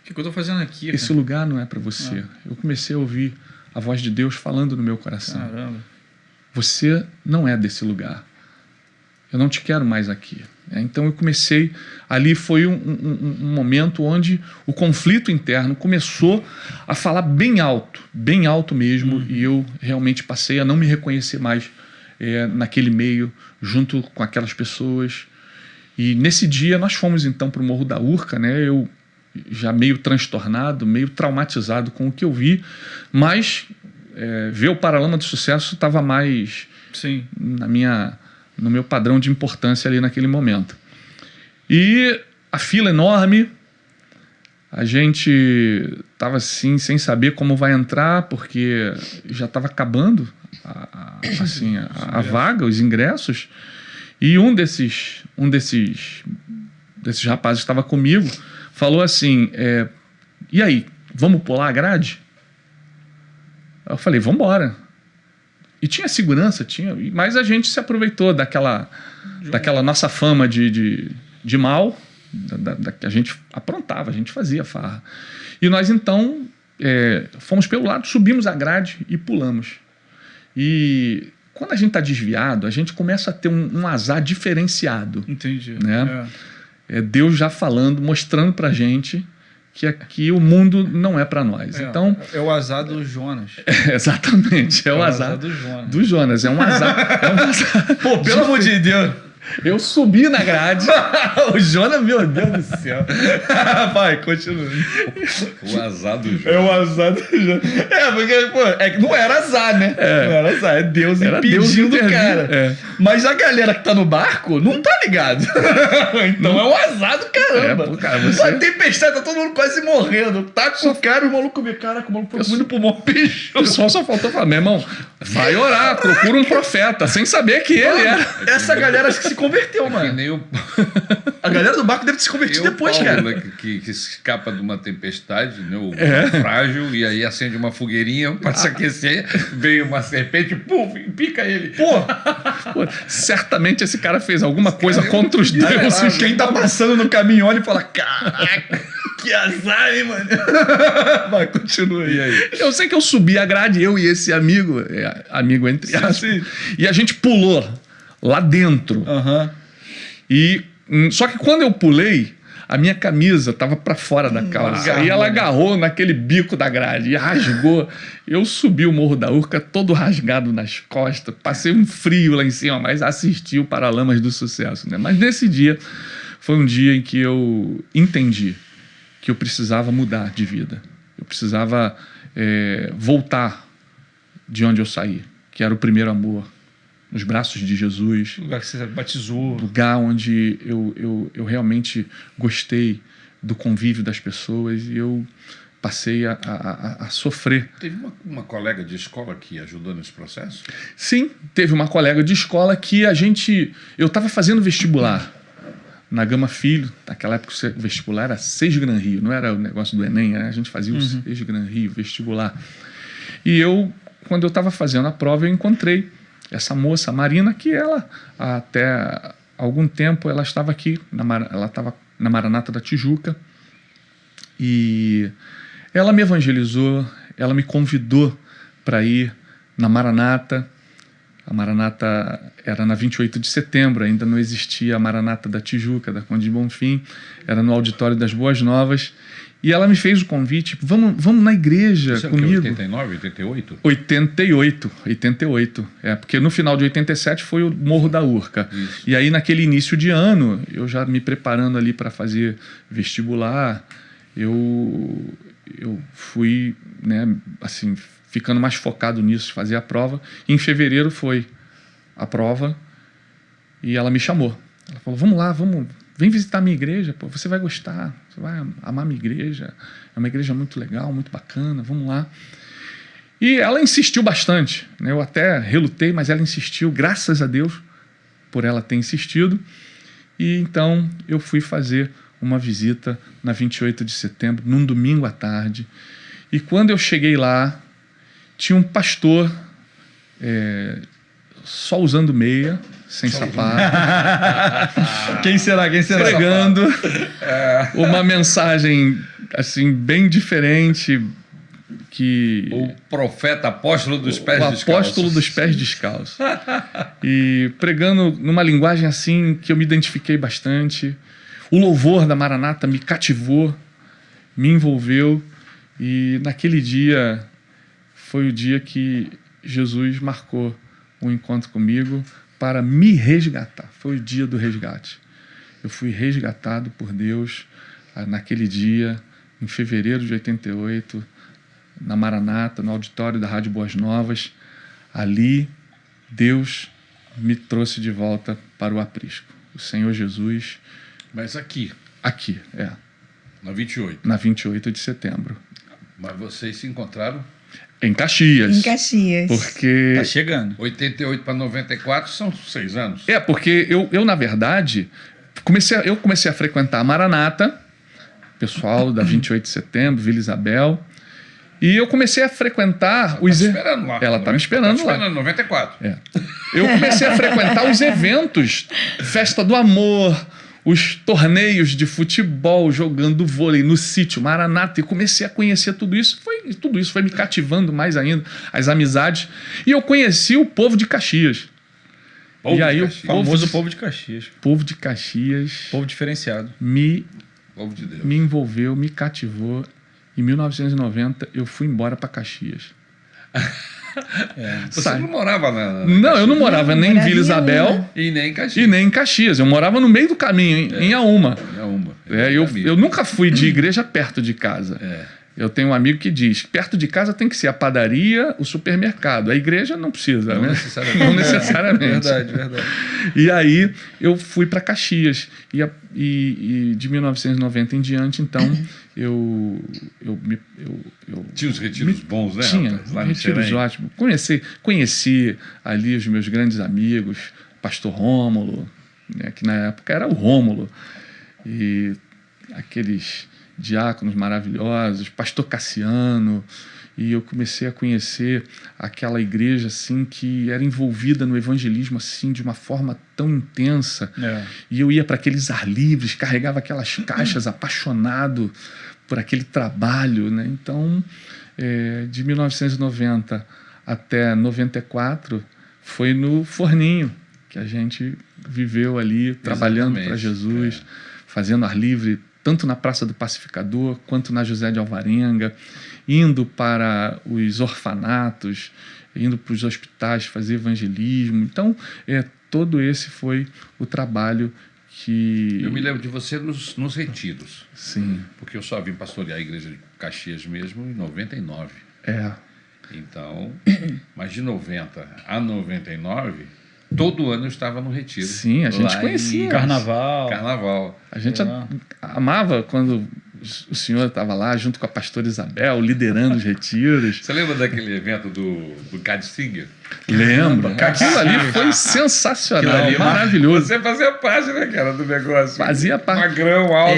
O que eu tô fazendo aqui? Esse lugar não é para você. Eu comecei a ouvir a voz de Deus falando no meu coração. Caramba. Você não é desse lugar. Eu não te quero mais aqui. Então eu comecei... Ali foi um momento onde o conflito interno começou a falar bem alto mesmo, e eu realmente passei a não me reconhecer mais naquele meio, junto com aquelas pessoas. E nesse dia nós fomos então para o Morro da Urca, né? Eu já meio transtornado, meio traumatizado com o que eu vi, mas ver o Paralama do Sucesso estava mais no meu padrão de importância ali naquele momento. E a fila enorme, A gente estava assim, sem saber como vai entrar, porque já estava acabando a vaga, os ingressos. E um desses rapazes que estava comigo falou assim, e aí, vamos pular a grade? Eu falei, vamos embora. E tinha segurança, mas a gente se aproveitou daquela nossa fama de mal, que a gente aprontava, a gente fazia farra. E nós então fomos pelo lado, subimos a grade e pulamos. E quando a gente está desviado, a gente começa a ter um azar diferenciado. Entendi. Né? É Deus já falando, mostrando pra gente que aqui o mundo não é para nós. Então, é o azar do Jonas. Exatamente, é o azar do Jonas. É um azar. Pô, pelo amor de Deus. Eu subi na grade. O Jonas, meu Deus do céu. Vai, continua. O azar do Jonas. É o azar do Jonas. Porque, pô, não era azar, né? Não era azar, é Deus impedindo o cara. Mas a galera que tá no barco não tá ligado. Então é um azar do caramba. Pô, cara, você... A tempestade, tá todo mundo quase morrendo. Tá com o cara, o maluco vê, caraca, o maluco foi muito pulmão peixe. O pessoal só faltou falar, meu irmão, vai orar, procura um profeta, sem saber que ele era. Essa galera acho que se converteu, mano. Que nem o... A galera do barco deve ter se convertido depois, Paulo, cara. Né, que escapa de uma tempestade, né, o frágil, e aí acende uma fogueirinha para se aquecer, veio uma serpente, puf, e pica ele. Pô, certamente esse cara fez alguma coisa contra os deuses. Quem tá passando no caminho olha e fala, caraca, que azar, hein, mano? Vai, continua aí. Eu sei que eu subi a grade, eu e esse amigo entre aspas, e a gente pulou lá dentro. Só que quando eu pulei, a minha camisa estava para fora da calça. E ela agarrou naquele bico da grade e rasgou. Eu subi o Morro da Urca todo rasgado nas costas. Passei um frio lá em cima, mas assisti o Paralamas do Sucesso. Né? Mas nesse dia, foi um dia em que eu entendi que eu precisava mudar de vida. Eu precisava voltar de onde eu saí, que era o primeiro amor. Nos braços de Jesus. O lugar que você batizou. Lugar onde eu realmente gostei do convívio das pessoas e eu passei a sofrer. Teve uma colega de escola que ajudou nesse processo? Sim, teve uma colega de escola que eu estava fazendo vestibular na Gama Filho. Naquela época o vestibular era 6 Gran Rio, não era o negócio do Enem, a gente fazia o 6 Gran Rio, vestibular. E quando eu estava fazendo a prova, eu encontrei essa moça, Marina, que ela, até algum tempo, ela estava aqui, ela estava na Maranata da Tijuca, e ela me evangelizou, ela me convidou para ir na Maranata. A Maranata era na 28 de setembro, ainda não existia a Maranata da Tijuca, da Conde de Bonfim, era no Auditório das Boas Novas. E ela me fez o convite, vamos na igreja Isso comigo. 89, 88? 88. Porque no final de 87 foi o Morro da Urca. Isso. E aí naquele início de ano, eu já me preparando ali para fazer vestibular, eu fui, né, assim, ficando mais focado nisso, fazer a prova. E em fevereiro foi a prova e ela me chamou. Ela falou, vamos lá, vem visitar a minha igreja, pô, você vai gostar, você vai amar a minha igreja, é uma igreja muito legal, muito bacana, vamos lá. E ela insistiu bastante, né? Eu até relutei, mas ela insistiu, graças a Deus, por ela ter insistido. E então eu fui fazer uma visita na 28 de setembro, num domingo à tarde. E quando eu cheguei lá, tinha um pastor só usando meia, sem sapato. Quem será? Pregando uma mensagem assim bem diferente, que O profeta apóstolo dos pés o descalços. apóstolo dos pés descalços. E pregando numa linguagem assim que eu me identifiquei bastante. O louvor da Maranata me cativou, me envolveu, e naquele dia foi o dia que Jesus marcou um encontro comigo para me resgatar. Foi o dia do resgate. Eu fui resgatado por Deus naquele dia, em fevereiro de 88, na Maranata, no auditório da Rádio Boas Novas. Ali, Deus me trouxe de volta para o aprisco. O Senhor Jesus... Mas aqui. Aqui, Na 28. na 28 de setembro. Mas vocês se encontraram Em Caxias. Em Caxias. Porque... Tá chegando. 88 para 94, são 6 anos. Porque eu na verdade, comecei a frequentar a Maranata, pessoal da 28 de setembro, Vila Isabel, e eu comecei a frequentar os... Esperando lá. Ela tá me esperando lá. Esperando, 94. É. Eu comecei a frequentar os eventos, Festa do Amor, os torneios de futebol, jogando vôlei no sítio Maranata, e comecei a conhecer tudo isso. Tudo isso foi me cativando mais ainda, as amizades. E eu conheci o povo de Caxias. Povo e aí de o Caxias. Famoso povo de Caxias. povo de Caxias Povo diferenciado. Povo de Deus. me envolveu, me cativou. Em 1990, eu fui embora para Caxias. Você Sabe? não morava na Não, eu não morava nem em morava Vila em Isabel Auma. E nem em Caxias. e nem em Caxias. Eu morava no meio do caminho, em Auma. É uma. Eu nunca fui de igreja perto de casa. É. Eu tenho um amigo que diz que perto de casa tem que ser a padaria, o supermercado. A igreja não precisa, Não né? necessariamente. Não necessariamente. Verdade. E aí eu fui para Caxias. E de 1990 em diante, então, eu Tinha uns retiros bons, né? tinha rapaz? Lá no retiros Xerém. ótimos. Conheci ali os meus grandes amigos, Pastor Rômulo, né, que na época era o Rômulo, e aqueles diáconos maravilhosos, Pastor Cassiano, e eu comecei a conhecer aquela igreja assim que era envolvida no evangelismo assim de uma forma tão intensa. E eu ia para aqueles ar livres, carregava aquelas caixas, apaixonado por aquele trabalho, né? Então, de 1990 até 94 foi no Forninho que a gente viveu ali, trabalhando para Exatamente, Jesus, fazendo ar livre, tanto na Praça do Pacificador, quanto na José de Alvarenga, indo para os orfanatos, indo para os hospitais fazer evangelismo. Então, todo esse foi o trabalho que... Eu me lembro de você nos retiros. Sim, Porque eu só vim pastorear a igreja de Caxias mesmo em 99. Então, mas de 90 a 99, todo ano eu estava no retiro. Sim, a gente Lá conhecia. em Carnaval. A gente amava quando o senhor estava lá junto com a pastora Isabel, liderando os retiros. Você lembra daquele evento do Cad Singer? Lembro. Aquilo ali foi sensacional, Aquilo ali é maravilhoso. Você fazia parte, né, cara, do negócio. Fazia parte. Magrão, alto.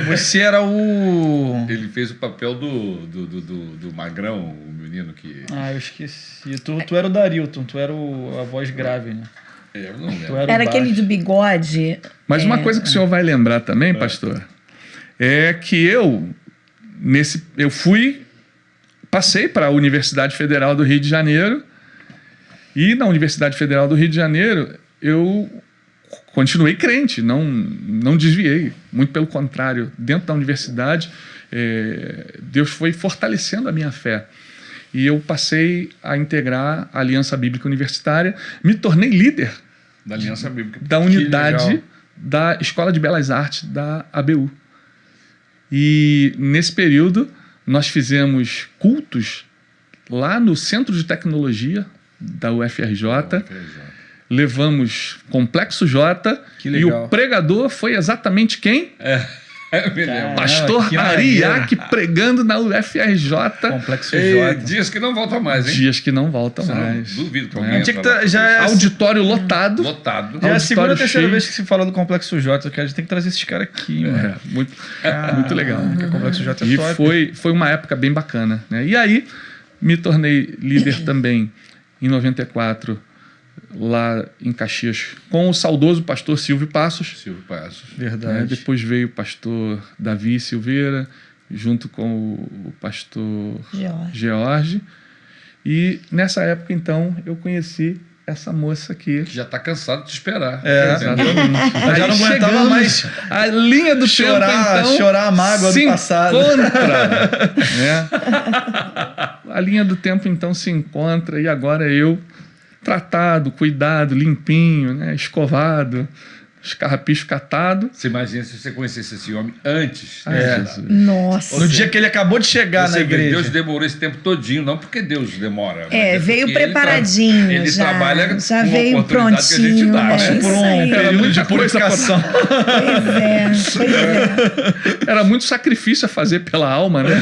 Você era o... Ele fez o papel do Magrão, o menino que... Eu esqueci. Tu era o Darilton, tu era a voz grave, né? Eu não lembro. Tu era o Era aquele baixo. do bigode. Mas uma coisa que o senhor vai lembrar também, pastor, é que eu passei para a Universidade Federal do Rio de Janeiro, e na Universidade Federal do Rio de Janeiro eu continuei crente, não desviei, muito pelo contrário. Dentro da universidade, Deus foi fortalecendo a minha fé. E eu passei a integrar a Aliança Bíblica Universitária, me tornei líder Da Aliança Bíblica. da unidade da Escola de Belas Artes da ABU. E nesse período nós fizemos cultos lá no Centro de Tecnologia da UFRJ, levamos Complexo J, Que e legal. o pregador foi exatamente quem? Eu me lembro. Pastor que Ariaque, pregando na UFRJ. Complexo E J. dias que não volta mais, hein? Dias que não voltam Você não mais. duvido que alguém Tinha que entra lá tá- já é- Auditório lotado. lotado. Já é a segunda ou auditório terceira cheio. vez que se fala do Complexo J, que a gente tem que trazer esses caras aqui, mano. Muito legal. Porque o Complexo J é E top. foi uma época bem bacana, né? E aí me tornei líder também em 94 lá em Caxias com o saudoso pastor Silvio Passos. Silvio Passos. Né? Verdade. Depois veio o pastor Davi Silveira junto com o pastor George. E nessa época então eu conheci essa moça aqui. Que já está cansado de te esperar. Exatamente. Mas já não Aí aguentava chegamos, mais a linha do tempo, então, chorar a mágoa se do passado. encontra, né? A linha do tempo, então, se encontra, e agora eu, tratado, cuidado, limpinho, né? Escovado, os carrapichos catados. Você imagina se você conhecesse esse homem antes. Jesus. Nossa. No dia que ele acabou de chegar na Você vê, igreja. Deus demorou esse tempo todinho, não porque Deus demora. É, mas veio porque preparadinho ele já. trabalha Já com a veio oportunidade que a gente prontinho. dá. É, Por isso aí. um período de purificação. Pois é. Era muito sacrifício a fazer pela alma, né?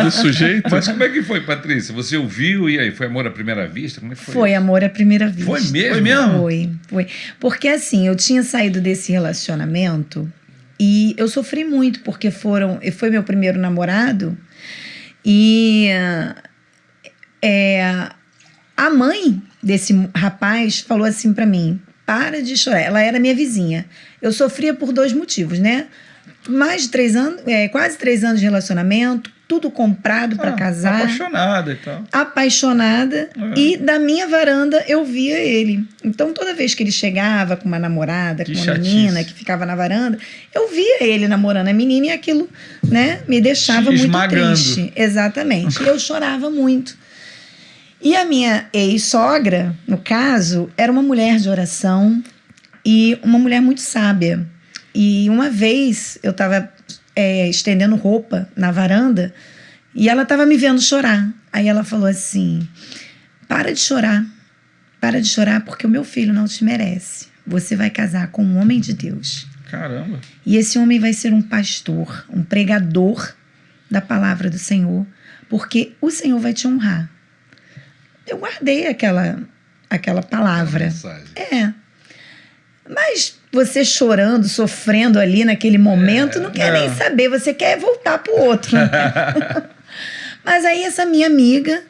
Do sujeito. Mas como é que foi, Patrícia? Você ouviu e aí? Foi amor à primeira vista? Como é que foi? Foi amor à primeira vista. Foi mesmo? Foi mesmo? Foi. Porque assim, eu tinha saído desse relacionamento e eu sofri muito, porque foi meu primeiro namorado e a mãe desse rapaz falou assim pra mim: para de chorar. Ela era minha vizinha. Eu sofria por 2 motivos, né? Mais de 3 anos, quase 3 anos de relacionamento, tudo comprado pra casar. Apaixonada e tal. Apaixonada, e da minha varanda eu via ele. Então toda vez que ele chegava com uma namorada, Que com uma chatice. menina que ficava na varanda, eu via ele namorando a menina e aquilo, né, me deixava muito Esmagando. triste. Exatamente. E eu chorava muito. E a minha ex-sogra, no caso, era uma mulher de oração e uma mulher muito sábia. E uma vez eu estava estendendo roupa na varanda e ela estava me vendo chorar. Aí ela falou assim: para de chorar porque o meu filho não te merece. Você vai casar com um homem de Deus. Caramba. E esse homem vai ser um pastor, um pregador da palavra do Senhor, porque o Senhor vai te honrar. Eu guardei aquela palavra. Mensagem. Mas você chorando, sofrendo ali naquele momento, não quer nem saber, você quer voltar pro outro. Né? Mas aí essa minha amiga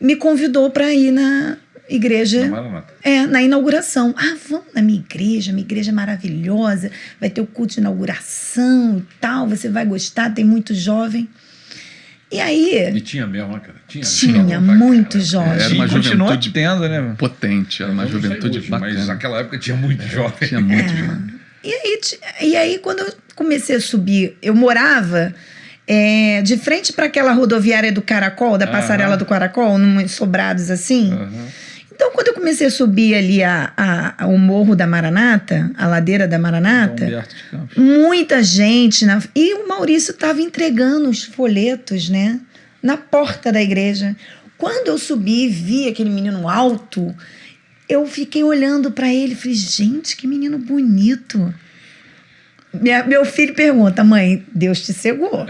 me convidou para ir na igreja. Na Maranata. Na inauguração. Ah, vamos na minha igreja é maravilhosa, vai ter o culto de inauguração e tal, você vai gostar, tem muito jovem. E aí... E tinha mesmo, né, cara? Tinha Tinha muito jovem. Era uma Continua juventude tendo, né? potente, era uma Eu não sei juventude hoje, bacana. mas naquela época tinha muito jovem. Tinha muito jovem. E aí, quando eu comecei a subir, eu morava de frente para aquela rodoviária do Caracol, da passarela do Caracol, em Sobrados assim. Então, quando eu comecei a subir ali o morro da Maranata, a ladeira da Maranata, Humberto de Campos. muita gente. E o Maurício estava entregando os folhetos, né, na porta da igreja. Quando eu subi e vi aquele menino alto, eu fiquei olhando para ele e falei: gente, que menino bonito. Meu filho pergunta: mãe, Deus te cegou?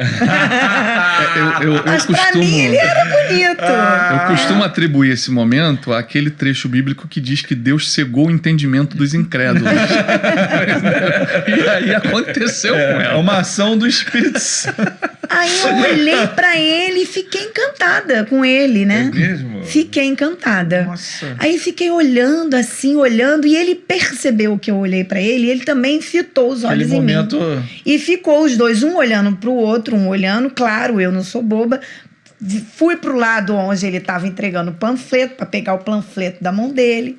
Mas pra mim ele era bonito. Eu costumo atribuir esse momento àquele trecho bíblico que diz que Deus cegou o entendimento dos incrédulos. E aí aconteceu com É ela. uma ação do Espírito Santo. Aí eu olhei pra ele e fiquei encantada com ele, né? É mesmo? Fiquei encantada. Nossa. Aí fiquei olhando assim, e ele percebeu que eu olhei pra ele e ele também fitou os Aquele olhos em mim. momento... E ficou os dois, um olhando pro outro, um olhando, claro, eu não sou boba. Fui pro lado onde ele estava entregando o panfleto, para pegar o panfleto da mão dele.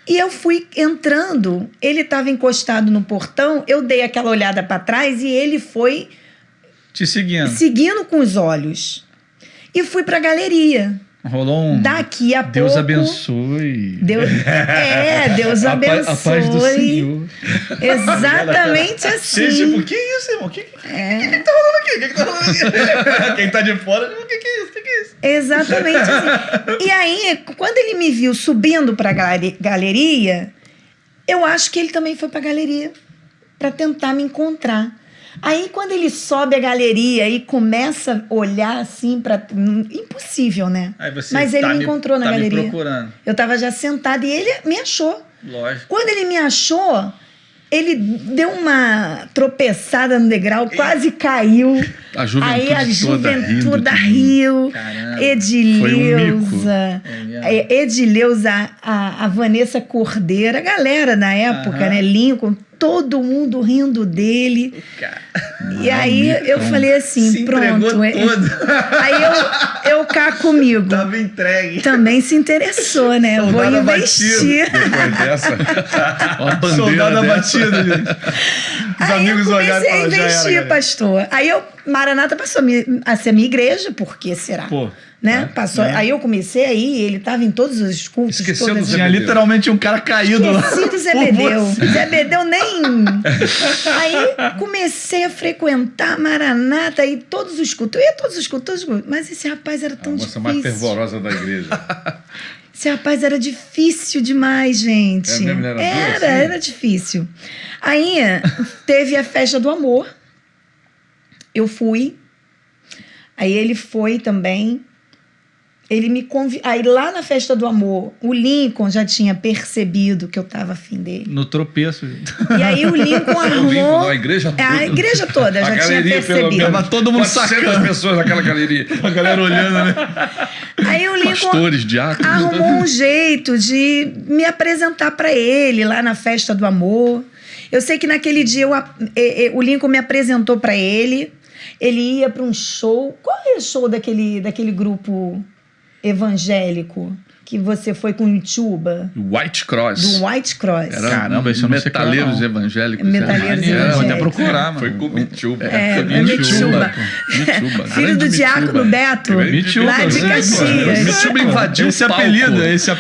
E eu fui entrando, ele estava encostado no portão, eu dei aquela olhada para trás e ele foi Te seguindo. seguindo com os olhos. E fui para a galeria. Rolou um... Daqui a Deus pouco... abençoe. Deus abençoe. A paz do Senhor. Exatamente Você, assim. tipo, que isso, irmão? O que tá rolando aqui? O que tá rolando aqui? Quem tá de fora, o que é isso? O que é isso? Exatamente assim. E aí, quando ele me viu subindo para a galeria, eu acho que ele também foi para a galeria para tentar me encontrar. Aí, quando ele sobe a galeria e começa a olhar assim para... Impossível, né? Aí você Mas ele tá me encontrou na tá galeria. me procurando. Eu estava já sentada e ele me achou. Lógico. Quando ele me achou, ele deu uma tropeçada no degrau, quase caiu. A juventude Aí a toda juventude rindo de mim. riu. Caramba. Edileuza. É mesmo? Edileuza, a Vanessa Cordeira, a galera na época, né? Lincoln, todo mundo rindo dele. Cara, E aí eu falei assim, se pronto. entregou todo. Aí eu cá comigo. Tava entregue. Também se interessou, né? Vou Soldado investir. Depois dessa, Uma bandeira Soldado dessa. abatido, gente. Os Aí amigos eu olharam e comecei a falaram, já era, investir, galera. pastor. Aí Maranata passou a ser minha igreja, por que será? Pô, né? Passou, aí eu comecei aí, ele tava em todos os cultos. Esqueceu todas do as- Zé Tinha Bedeu. literalmente um cara caído lá. Esqueci do Zé Por Bedeu. você. Zé Bedeu nem... Aí comecei a frequentar Maranata e todos os cultos. Eu ia a todos os cultos. Mas esse rapaz era A tão moça mais difícil. fervorosa da igreja. Esse rapaz era difícil demais, gente. É mesmo? Ele era duro assim? Era difícil. Aí teve a festa do amor. Eu fui. Aí ele foi também. Ele me convidou. Aí lá na festa do amor, o Lincoln já tinha percebido que eu tava afim dele. No tropeço. E aí o Lincoln O Lincoln, arrumou. a igreja toda. A igreja toda A já tinha galeria, pelo percebido. menos. Tava todo mundo 400 sacando. pessoas naquela galeria. A galera olhando, né? Aí o Lincoln Pastores, diáconos. arrumou um jeito de me apresentar para ele lá na festa do amor. Eu sei que naquele dia o Lincoln me apresentou para ele. Ele ia para um show. Qual é o show daquele grupo evangélico que você foi com o Ituba? White Cross. Do White Cross. Era Caramba, isso eu não sei qual é, metaleiros não. evangélicos. Metaleiros Vou até evangélicos. procurar, mano. Foi com o Mituba. É, Foi Mituba. Mituba. Filho Grande do diácono Mituba. Beto, Mituba, lá de sim, Caxias. O Mituba invadiu Esse o palco.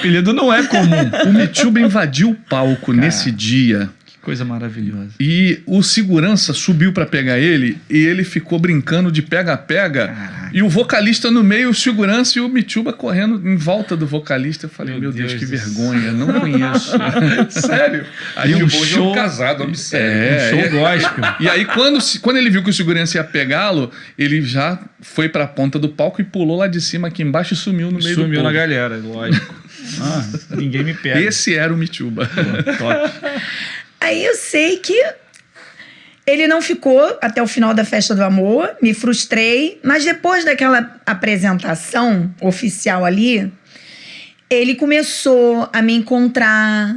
apelido não é comum. O Mituba invadiu o palco nesse dia. Que coisa maravilhosa. E o segurança subiu pra pegar ele e ele ficou brincando de pega-pega. Caraca. E o vocalista no meio, o segurança e o Mituba correndo em volta do vocalista. Eu falei, meu Deus, que Deus do vergonha, não conheço. Sério. Aí Aí o um bom show... é um casado, homem sério. É, Show é. gospel. E aí, quando ele viu que o segurança ia pegá-lo, ele já foi pra ponta do palco e pulou lá de cima aqui embaixo e sumiu no meio do Sumiu povo. na galera, lógico. Ninguém me pega. Esse era o Mituba. Top. Aí eu sei que ele não ficou até o final da festa do amor, me frustrei, mas depois daquela apresentação oficial ali, ele começou a me encontrar,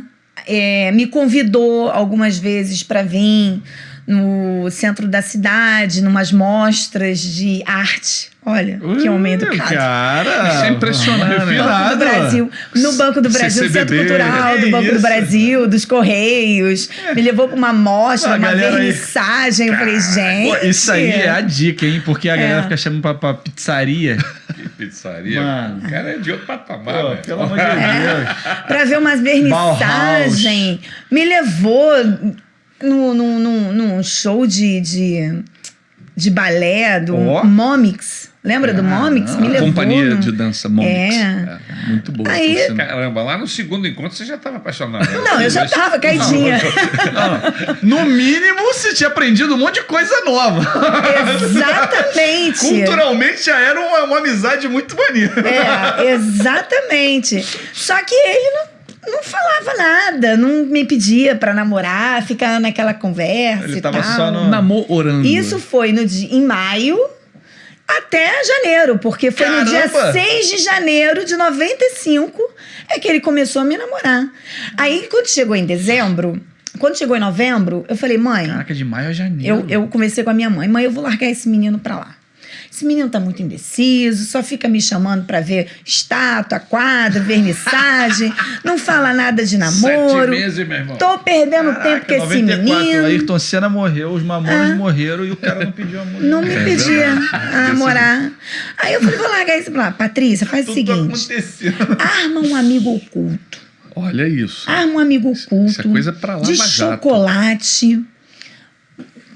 me convidou algumas vezes para vir no centro da cidade, numas mostras de arte. Olha, que homem educado. Cara, Isso é impressionante. Banco do Refinado. Brasil, no Banco do Brasil, CCBB, Centro Cultural do que Banco do isso? Brasil, dos Correios, me levou para uma mostra, A uma galera aí- vernissagem. Eu falei, gente. Pô, isso aí é a dica, hein? Porque a galera É. fica chamando pra pizzaria. Que pizzaria. Mano. O cara é de outro patamar, Pô, velho. pelo amor de Deus. Para ver umas vernissagens. Me levou num show de balé do Ó. Momix. Lembra do Momix? Me levou. Companhia no- de dança Momix. É. Muito boa. Aí- por sinal. Caramba, lá no segundo encontro você já estava apaixonado. né? Não, eu já tava caidinha. No mínimo, você tinha aprendido um monte de coisa nova. Exatamente. Culturalmente já era uma amizade muito maneira. Exatamente. Só que ele não falava nada, não me pedia pra namorar, ficar naquela conversa Ele e tava tal. só no- Namorando. Isso foi em maio até janeiro, porque foi no dia Caramba! 6 de janeiro de 95 é que ele começou a me namorar. Aí, quando chegou em novembro, eu falei, mãe, Caraca, de maio a janeiro. eu conversei com a minha mãe, mãe, eu vou largar esse menino pra lá. Esse menino tá muito indeciso, só fica me chamando pra ver estátua, quadro, vernissagem, não fala nada de 7 namoro. meses, meu irmão. Tô perdendo Caraca, tempo com esse 94, menino. Ayrton Senna morreu, os Mamonas morreram e o cara não pediu amor. Não me pedia a namorar. Aí eu falei, vou largar isso pra lá. Patrícia, faz o Tudo tá seguinte, acontecendo. arma um amigo oculto. Olha isso. Arma um amigo oculto. Isso é coisa pra lá, de Lava Jato. chocolate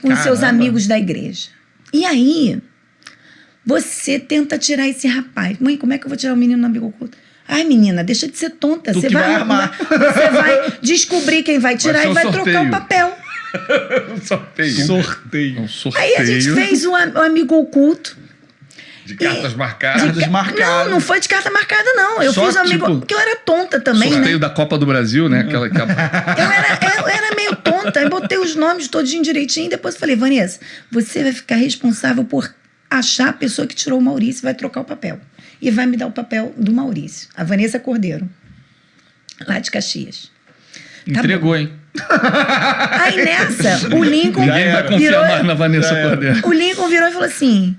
com Caramba. seus amigos da igreja. E aí, você tenta tirar esse rapaz. Mãe, como é que eu vou tirar o menino no amigo oculto? Ai, menina, deixa de ser tonta. Tu Você que vai vai armar. Você vai descobrir quem vai tirar ser e um vai sorteio. trocar o papel. Um sorteio. Sorteio. Um sorteio. Aí a gente fez o amigo oculto. De cartas marcadas. Cartas marcadas. Não foi de carta marcada, não. Eu Só, fiz um amigo. tipo, Porque eu era tonta também, Sorteio né? da Copa do Brasil, né? Aquela... Eu era meio tonta. Eu botei os nomes todinho direitinho e depois falei, Vanessa, você vai ficar responsável por achar a pessoa que tirou o Maurício e vai trocar o papel. E vai me dar o papel do Maurício. A Vanessa Cordeiro, lá de Caxias. Tá Entregou, hein? Aí nessa, o Lincoln Ninguém vai confiar virou, mais na Vanessa Cordeiro. o Lincoln virou e falou assim,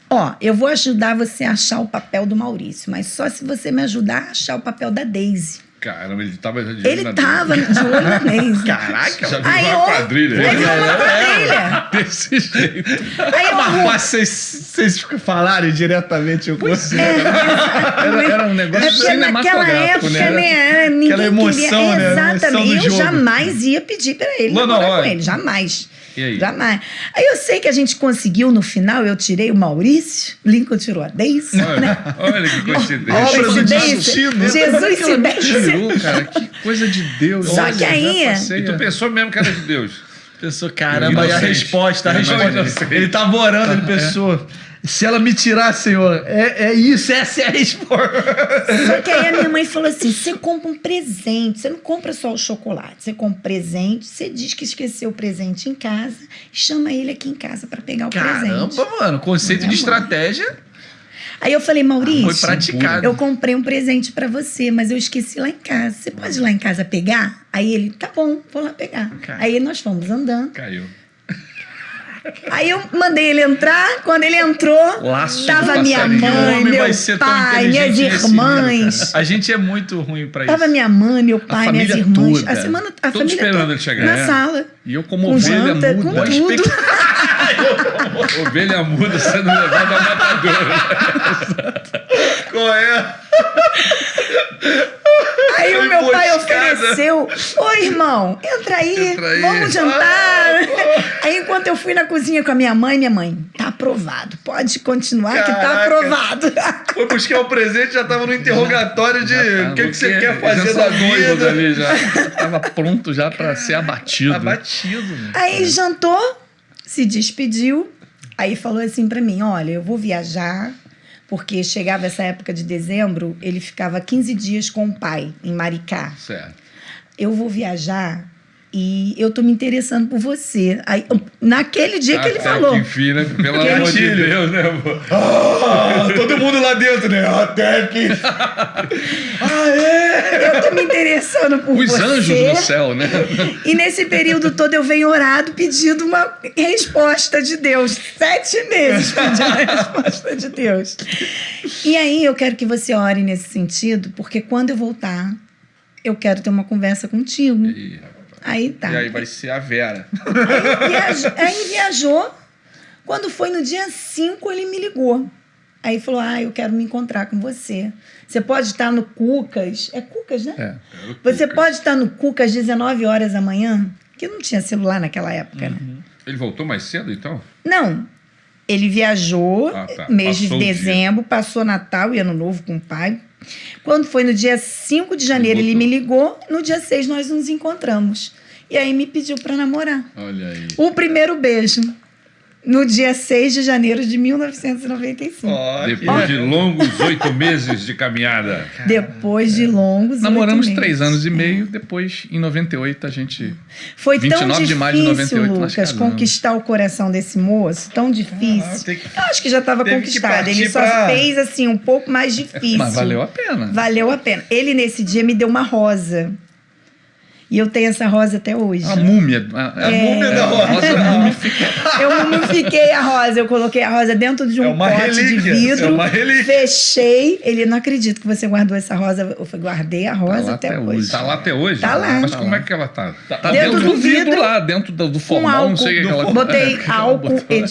ó, eu vou ajudar você a achar o papel do Maurício, mas só se você me ajudar a achar o papel da Daisy. Caramba, ele tava de olho Ele na tava Daisy. de olho na Daisy. Caraca, já viu Aí uma eu- quadrilha. Aí virou uma quadrilha. Desse jeito. Aí eu Mas vocês falaram diretamente com você. É. Era um negócio É porque naquela cinematográfico, época, né? né, ninguém Aquela emoção, queria. né? A emoção Exatamente. do Eu jogo. jamais ia pedir pra ele Lá na namorar hora. com ele. Jamais. E aí? Jamais. Aí eu sei que a gente conseguiu no final, eu tirei o Maurício, Lincoln tirou a Deise, né? Olha que coincidência. Obra do Coincidência. destino. Jesus se Tirou, cara. Que coisa de Deus. Só Olha, que já aí- passei E tu a- pensou mesmo que era de Deus. Pensou, caramba, e a Inocente. resposta, Inocente. Ele tava orando, ele pensou, se ela me tirar, Senhor, é isso, essa é a resposta. Só que aí a minha mãe falou assim: você compra um presente, você não compra só o chocolate, você compra um presente, você diz que esqueceu o presente em casa, chama ele aqui em casa pra pegar o presente. Caramba, mano, conceito de É, mano. estratégia Aí eu falei: Maurício, foi praticado. eu comprei um presente pra você, mas eu esqueci lá em casa. Você pode ir lá em casa pegar? Aí ele: tá bom, vou lá pegar. Cara. Aí nós fomos andando. Caiu. Aí eu mandei ele entrar. Quando ele entrou, Laço tava do minha passarinho. O mãe, homem meu vai ser tão pai, minhas inteligente nesse irmãs. nível, cara. A gente é muito ruim pra isso. Tava minha mãe, meu pai, minhas família irmãs. toda. A semana, a Todos família esperando toda ele chegar. na É. sala. E eu como Com ovelha janta, com muda. tudo. Ovelha muda sendo levada ao matador. Qual é? Aí o meu pai Emboscada. ofereceu: ô irmão, entra aí, aí. vamos jantar. Aí enquanto eu fui na cozinha com a minha mãe, tá aprovado, pode continuar que tá Caraca. aprovado. Foi buscar o presente, já tava no interrogatório de o que você quer fazer da vida. Ali já. Tava pronto já pra ser abatido. Abatido. Né? Aí jantou, se despediu, aí falou assim pra mim: olha, eu vou viajar, porque chegava essa época de dezembro, ele ficava 15 dias com o pai, em Maricá. Certo. Eu vou viajar e eu tô me interessando por você. Aí, naquele dia que ele Até falou. que enfim, né? Pelo amor de Gatilho. Deus, né, amor? Todo mundo lá dentro, né? Até que. Eu tô me interessando por Os você. anjos no céu, né? E nesse período todo eu venho orado pedindo uma resposta de Deus. 7 meses pedindo a resposta de Deus. E aí eu quero que você ore nesse sentido, porque quando eu voltar, eu quero ter uma conversa contigo. Ih, rapaz. Aí tá. E aí vai ser a Vera. Aí viajou. Quando foi no dia 5, ele me ligou. Aí falou: eu quero me encontrar com você. Você pode estar no Cucas. É Cucas, né? É. Você pode estar no Cucas às 19 horas da manhã, que não tinha celular naquela época, né? Ele voltou mais cedo, então? Não. Ele viajou, Ah, tá. mês de Passou o dia. dezembro, passou Natal e Ano Novo com o pai. Quando foi no dia 5 de janeiro, Ele ele me ligou. No dia 6, nós nos encontramos. E aí me pediu para namorar. Olha aí. O primeiro beijo, no dia 6 de janeiro de 1995. Depois de longos 8 meses de caminhada. Depois de longos Namoramos 8 3 meses. anos e meio, depois, em 98, a gente... Foi tão 29 de maio de difícil, 98, nós Lucas, casamos. conquistar o coração desse moço. Tão difícil. tem que- Eu acho que já estava teve que conquistado. Ele partir só pra- fez, assim, um pouco mais difícil. Mas valeu a pena. Valeu a pena. Ele, nesse dia, me deu uma rosa. E eu tenho essa rosa até hoje. A múmia. A múmia da rosa mumificada. Eu mumifiquei a rosa. Eu coloquei a rosa dentro de um É uma pote de relíquia, vidro. é uma relíquia. Fechei. Ele: não acredito que você guardou essa rosa. Eu falei: guardei a rosa lá até até hoje. hoje. Tá lá até hoje? Tá lá. Mas Tá como lá. é que ela tá? Tá Dentro dentro do do vidro vidro, lá, dentro do Com formal, álcool. não sei o que ela Botei que ela álcool, botou.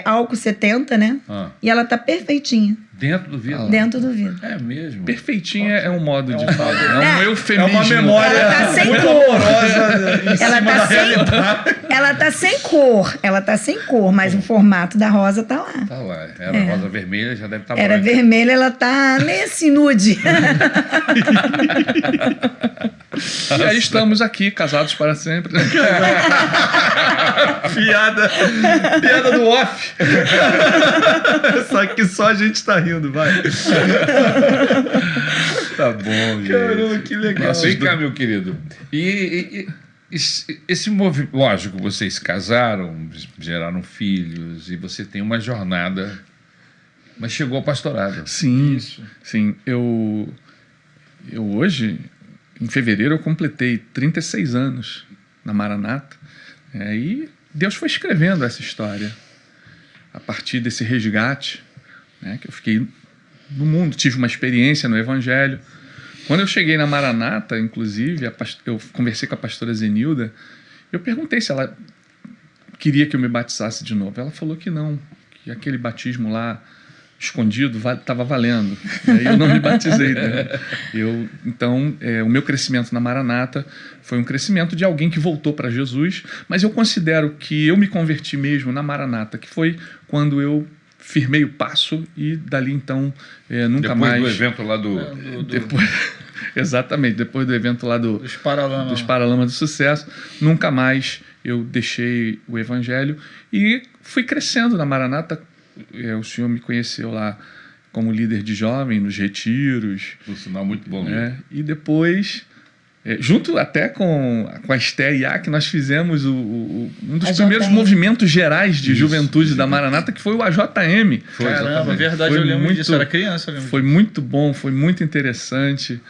álcool 70, né? Ah, E ela tá perfeitinha dentro do vidro? dentro do vidro. É mesmo? Perfeitinha é um modo de falar. É um É. eufemismo. É uma memória Ela tá sem muito cor. amorosa em Ela cima tá da sem- realidade. Ela tá sem cor. Ela tá sem cor, mas o formato da rosa tá lá. Tá lá. Era rosa vermelha, já deve estar Era branca. vermelha, ela tá nesse nude. E aí estamos aqui, casados para sempre. Piada do off. Só que só a gente tá rindo, vai. Tá bom, gente. Caramba, que legal. Mas vem cá, meu querido. Esse movimento... Lógico, vocês casaram, geraram filhos, e você tem uma jornada... Mas chegou ao pastorado. Sim, sim. Eu hoje, em fevereiro, eu completei 36 anos na Maranata. E Deus foi escrevendo essa história. A partir desse resgate, né, que eu fiquei no mundo, tive uma experiência no Evangelho, Quando eu cheguei na Maranata, inclusive, eu conversei com a pastora Zenilda, eu perguntei se ela queria que eu me batizasse de novo. Ela falou que não, que aquele batismo lá escondido estava valendo. E aí eu não me batizei. Né? Então, o meu crescimento na Maranata foi um crescimento de alguém que voltou para Jesus, mas eu considero que eu me converti mesmo na Maranata, que foi quando eu firmei o passo e dali então nunca depois mais... Depois do evento lá Exatamente, depois do evento lá dos Paralamas do Sucesso, nunca mais eu deixei o Evangelho e fui crescendo na Maranata. O senhor me conheceu lá como líder de jovem, nos retiros. Por sinal, muito bom. E depois, junto até com a Esté e a que nós fizemos um dos primeiros movimentos gerais de juventude da Maranata, que foi o AJM. Caramba, verdade, eu lembro disso, era criança. Foi muito bom, foi muito interessante.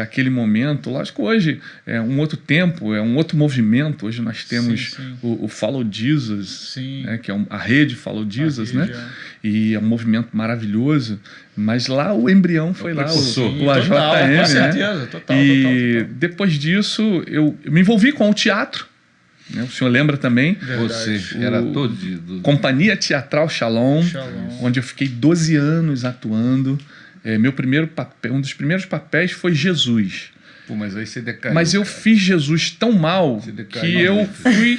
Aquele momento, lógico, hoje é um outro tempo, é um outro movimento. Hoje nós temos o Follow Jesus, né, que é a rede Follow Jesus, né? E é um movimento maravilhoso. Mas lá o embrião foi lá, o AJM, com certeza, né? Total. Depois disso, eu me envolvi com o teatro. Né? O senhor lembra também? Você era todo Companhia Teatral Shalom, onde eu fiquei 12 anos atuando. Meu primeiro papel, um dos primeiros papéis foi Jesus. Pô, mas aí você decaiu. Mas eu fiz Jesus tão mal que eu fui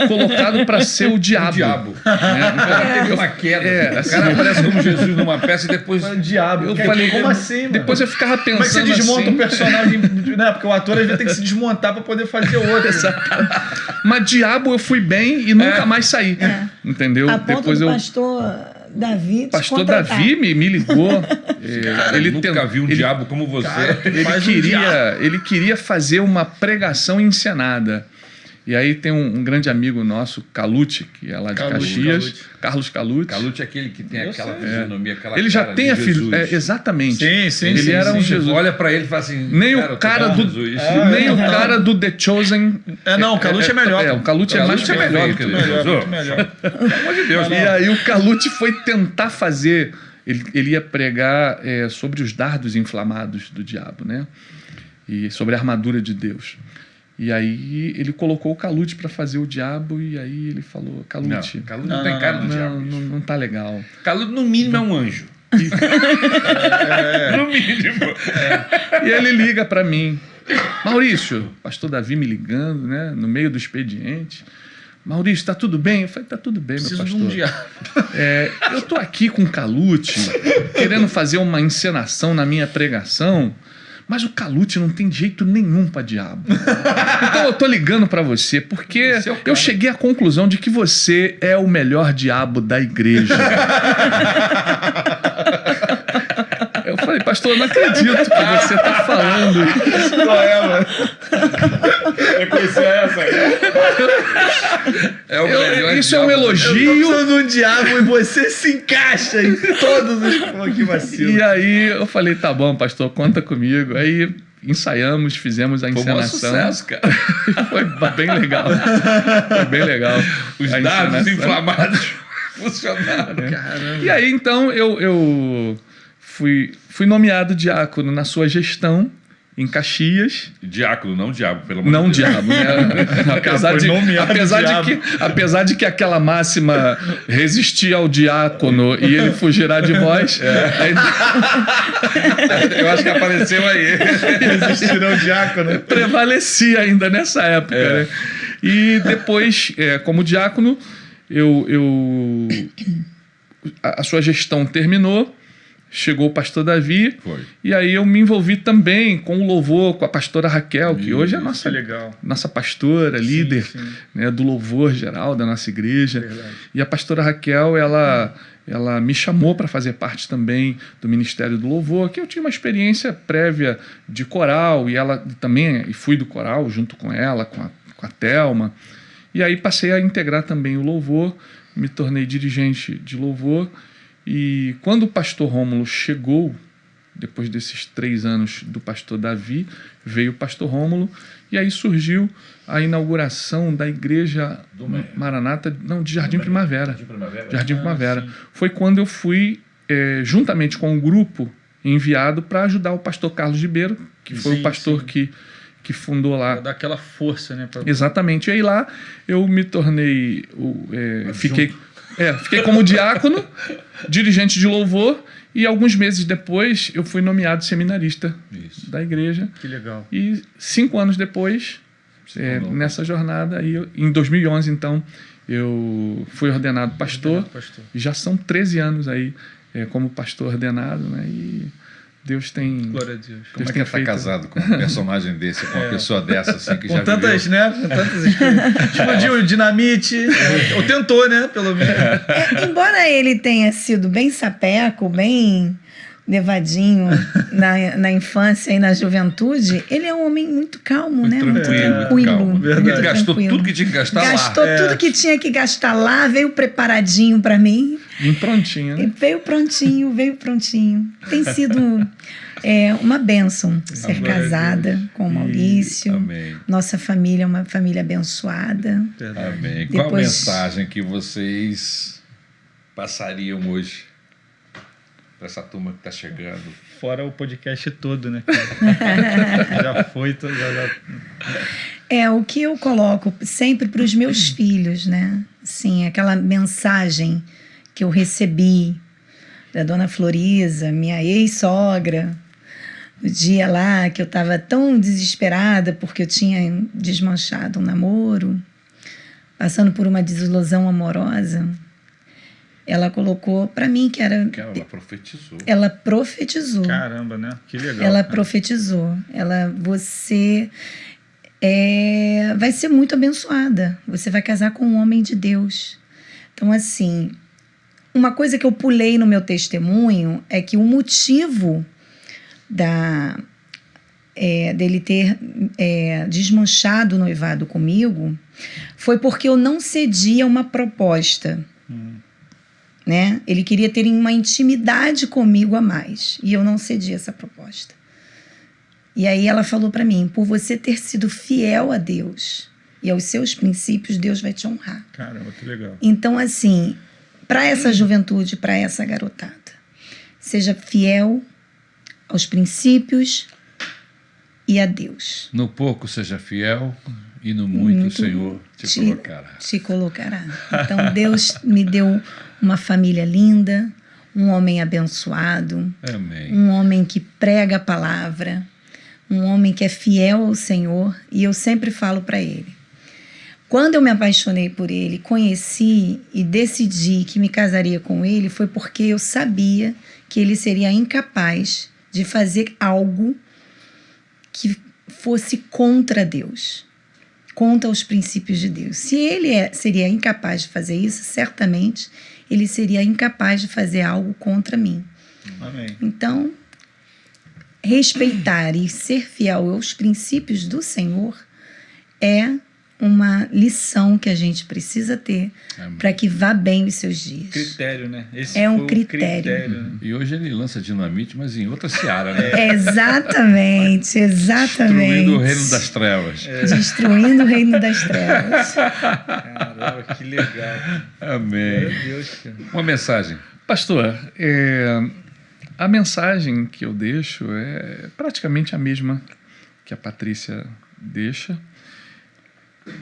colocado para ser o diabo. O diabo. O cara teve uma queda. O cara aparece como Jesus numa peça e depois... O diabo. Eu falei, como assim, mano? Depois eu ficava pensando Como é que você desmonta um personagem? Né? Porque o ator às vezes tem que se desmontar para poder fazer outro. Mas diabo eu fui bem e nunca mais saí. Entendeu? A ponto do pastor Davi Pastor Davi me ligou. Cara, ele nunca viu um diabo como você. Cara, ele queria fazer uma pregação encenada. E aí tem um grande amigo nosso, Calute, que é lá de Caxias. Carlos Calute. Calute é aquele que tem aquela fisionomia, aquela ele já tem a fisionomia. Exatamente. Ele era um Jesus. Olha pra ele e fala assim... Nem o cara do The Chosen... Não, o Calute é melhor. O Calute é mais melhor. Muito melhor. Pelo amor de Deus. E aí o Calute foi tentar fazer... Ele ia pregar sobre os dardos inflamados do diabo, né? E sobre a armadura de Deus. E aí ele colocou o Calute para fazer o diabo e aí ele falou, Calute... Calute não tem cara do diabo. Não tá legal. Calute, no mínimo, é um anjo. No mínimo. E ele liga para mim. Maurício, pastor Davi me ligando, né? No meio do expediente. Maurício, tá tudo bem? Eu falei, tá tudo bem, meu pastor. De um diabo. Eu tô aqui com o Calute, querendo fazer uma encenação na minha pregação, mas o Calute não tem jeito nenhum para diabo. Então eu tô ligando para você, porque eu cheguei à conclusão de que você é o melhor diabo da igreja. Eu falei, pastor, eu não acredito que você tá falando isso. Qual é, mano? Eu conhecia essa. Isso é um elogio. Eu tô precisando de um diabo e você se encaixa em todos os... Pô, que vacilo. E aí eu falei, tá bom, pastor, conta comigo. Aí ensaiamos, fizemos a encenação. Foi um sucesso, cara. Foi bem legal. Foi bem legal. Os dados inflamados funcionaram. E aí, então, eu fui nomeado diácono na sua gestão, em Caxias. Diácono, não diabo, pelo amor não de Deus. Diabo, né? apesar de que aquela máxima resistir ao diácono e ele fugirá de vós. Eu acho que apareceu aí. Resistir ao diácono. Prevalecia ainda nessa época. Né? E depois, como diácono, a sua gestão terminou. Chegou o pastor Davi. E aí eu me envolvi também com o louvor, com a pastora Raquel, que hoje é a nossa pastora, líder né, do louvor geral da nossa igreja. Verdade. E a pastora Raquel, ela me chamou para fazer parte também do Ministério do Louvor, que eu tinha uma experiência prévia de coral, e ela também fui do coral junto com ela, com a Thelma. E aí passei a integrar também o louvor, me tornei dirigente de louvor. E quando o pastor Rômulo chegou, depois desses 3 anos do pastor Davi, veio o pastor Rômulo, e aí surgiu a inauguração da igreja Maranata, de Jardim Primavera. Jardim Primavera. Foi quando eu fui, juntamente com um grupo enviado para ajudar o pastor Carlos Ribeiro, que foi Sim, o pastor sim. que fundou lá. Pra dar aquela força, né? Exatamente. E aí lá eu me tornei... fiquei como diácono, dirigente de louvor, e alguns meses depois eu fui nomeado seminarista Isso. da igreja. Que legal. E 5 anos depois, nessa jornada, aí em 2011, então, eu fui ordenado pastor. E já são 13 anos aí como pastor ordenado, né? E Deus tem... Glória a Deus. Como é que estar casado com um personagem desse, com uma pessoa dessa, assim, que Com já tantas, viveu? né? Com tantas explodiu o dinamite. Ou tentou, né? Pelo menos. Embora ele tenha sido bem sapeco, bem levadinho na infância e na juventude, ele é um homem muito calmo, né? Muito tranquilo. calmo. Verdade. Ele gastou tranquilo. tudo que tinha que gastar Gastou lá. tudo que tinha que gastar lá, veio preparadinho para mim. Bem prontinho, né? Veio prontinho. Tem sido uma bênção ser Glória a casada com o Maurício. Amém. Nossa família é uma família abençoada. Verdade. Amém. Qual a Depois- mensagem que vocês passariam hoje para essa turma que está chegando? Fora o podcast todo, né? Já foi, já. O que eu coloco sempre para os meus filhos, né? Assim, aquela mensagem que eu recebi da dona Florisa, minha ex-sogra, no dia lá que eu estava tão desesperada porque eu tinha desmanchado um namoro, passando por uma desilusão amorosa. Ela colocou para mim que era... Que ela profetizou. Ela profetizou. Caramba, né? Que legal. Ela cara. profetizou. Você vai ser muito abençoada. Você vai casar com um homem de Deus. Então, assim, uma coisa que eu pulei no meu testemunho é que o motivo dele ter desmanchado o noivado comigo foi porque eu não cedi a uma proposta. Né? Ele queria ter uma intimidade comigo a mais. E eu não cedi essa proposta. E aí ela falou para mim, por você ter sido fiel a Deus e aos seus princípios, Deus vai te honrar. Caramba, que legal. Então, assim, para essa juventude, para essa garotada, seja fiel aos princípios e a Deus. No pouco seja fiel e no muito o Senhor te colocará. Te colocará. Então, Deus me deu uma família linda, um homem abençoado, Amém. um homem que prega a palavra, um homem que é fiel ao Senhor, e eu sempre falo para ele. Quando eu me apaixonei por ele, conheci e decidi que me casaria com ele, foi porque eu sabia que ele seria incapaz de fazer algo que fosse contra Deus, contra os princípios de Deus. Se ele seria incapaz de fazer isso, certamente ele seria incapaz de fazer algo contra mim. Amém. Então, respeitar e ser fiel aos princípios do Senhor é uma lição que a gente precisa ter para que vá bem os seus dias. Critério, né? Esse É um foi o critério. né? E hoje ele lança dinamite, mas em outra seara, né? Exatamente. Destruindo o reino das trevas. Destruindo o reino das trevas. Caramba, que legal. Amém. Meu Deus, cara. Uma mensagem. Pastor, a mensagem que eu deixo é praticamente a mesma que a Patrícia deixa,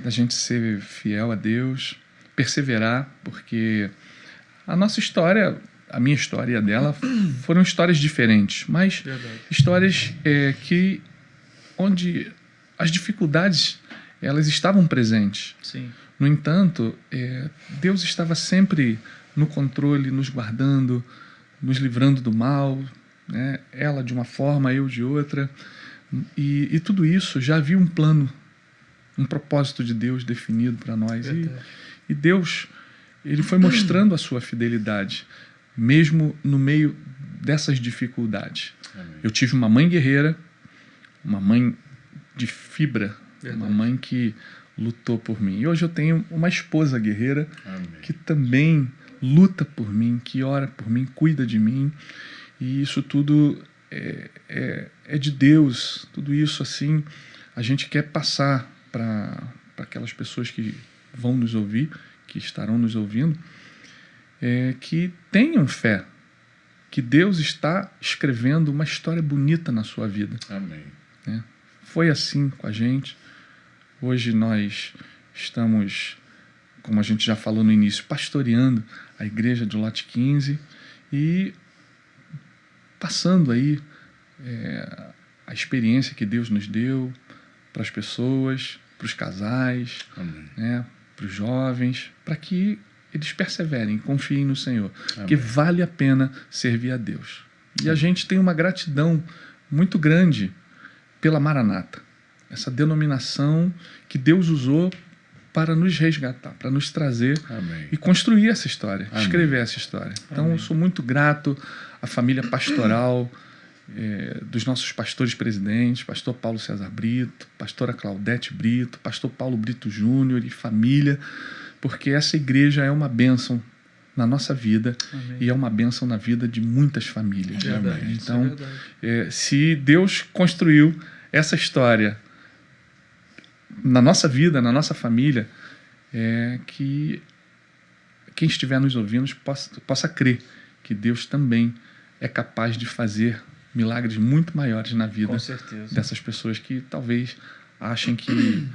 da gente ser fiel a Deus, perseverar, porque a nossa história, a minha história e a dela foram histórias diferentes, mas Verdade. histórias onde as dificuldades elas estavam presentes. Sim. No entanto, Deus estava sempre no controle, nos guardando, nos livrando do mal, né? Ela de uma forma, eu de outra. E tudo isso já havia um plano, um propósito de Deus definido para nós. E Deus, ele foi mostrando a sua fidelidade, mesmo no meio dessas dificuldades. Amém. Eu tive uma mãe guerreira, uma mãe de fibra, Verdade. uma mãe que lutou por mim. E hoje eu tenho uma esposa guerreira Amém. que também luta por mim, que ora por mim, cuida de mim. E isso tudo é de Deus. Tudo isso, assim, a gente quer passar para aquelas pessoas que vão nos ouvir, que estarão nos ouvindo, que tenham fé, que Deus está escrevendo uma história bonita na sua vida. Amém. Né? Foi assim com a gente. Hoje nós estamos, como a gente já falou no início, pastoreando a igreja de Lote 15 e passando aí a experiência que Deus nos deu para as pessoas, para os casais, né, para os jovens, para que eles perseverem, confiem no Senhor, porque vale a pena servir a Deus. E a gente tem uma gratidão muito grande pela Maranata, essa denominação que Deus usou para nos resgatar, para nos trazer e construir essa história, escrever essa história. Então, eu sou muito grato à família pastoral, dos nossos pastores presidentes, pastor Paulo César Brito, pastora Claudete Brito, pastor Paulo Brito Júnior e família, porque essa igreja é uma bênção na nossa vida e é uma bênção na vida de muitas famílias. Então, se Deus construiu essa história na nossa vida, na nossa família, que quem estiver nos ouvindo possa crer que Deus também é capaz de fazer milagres muito maiores na vida dessas pessoas que talvez achem que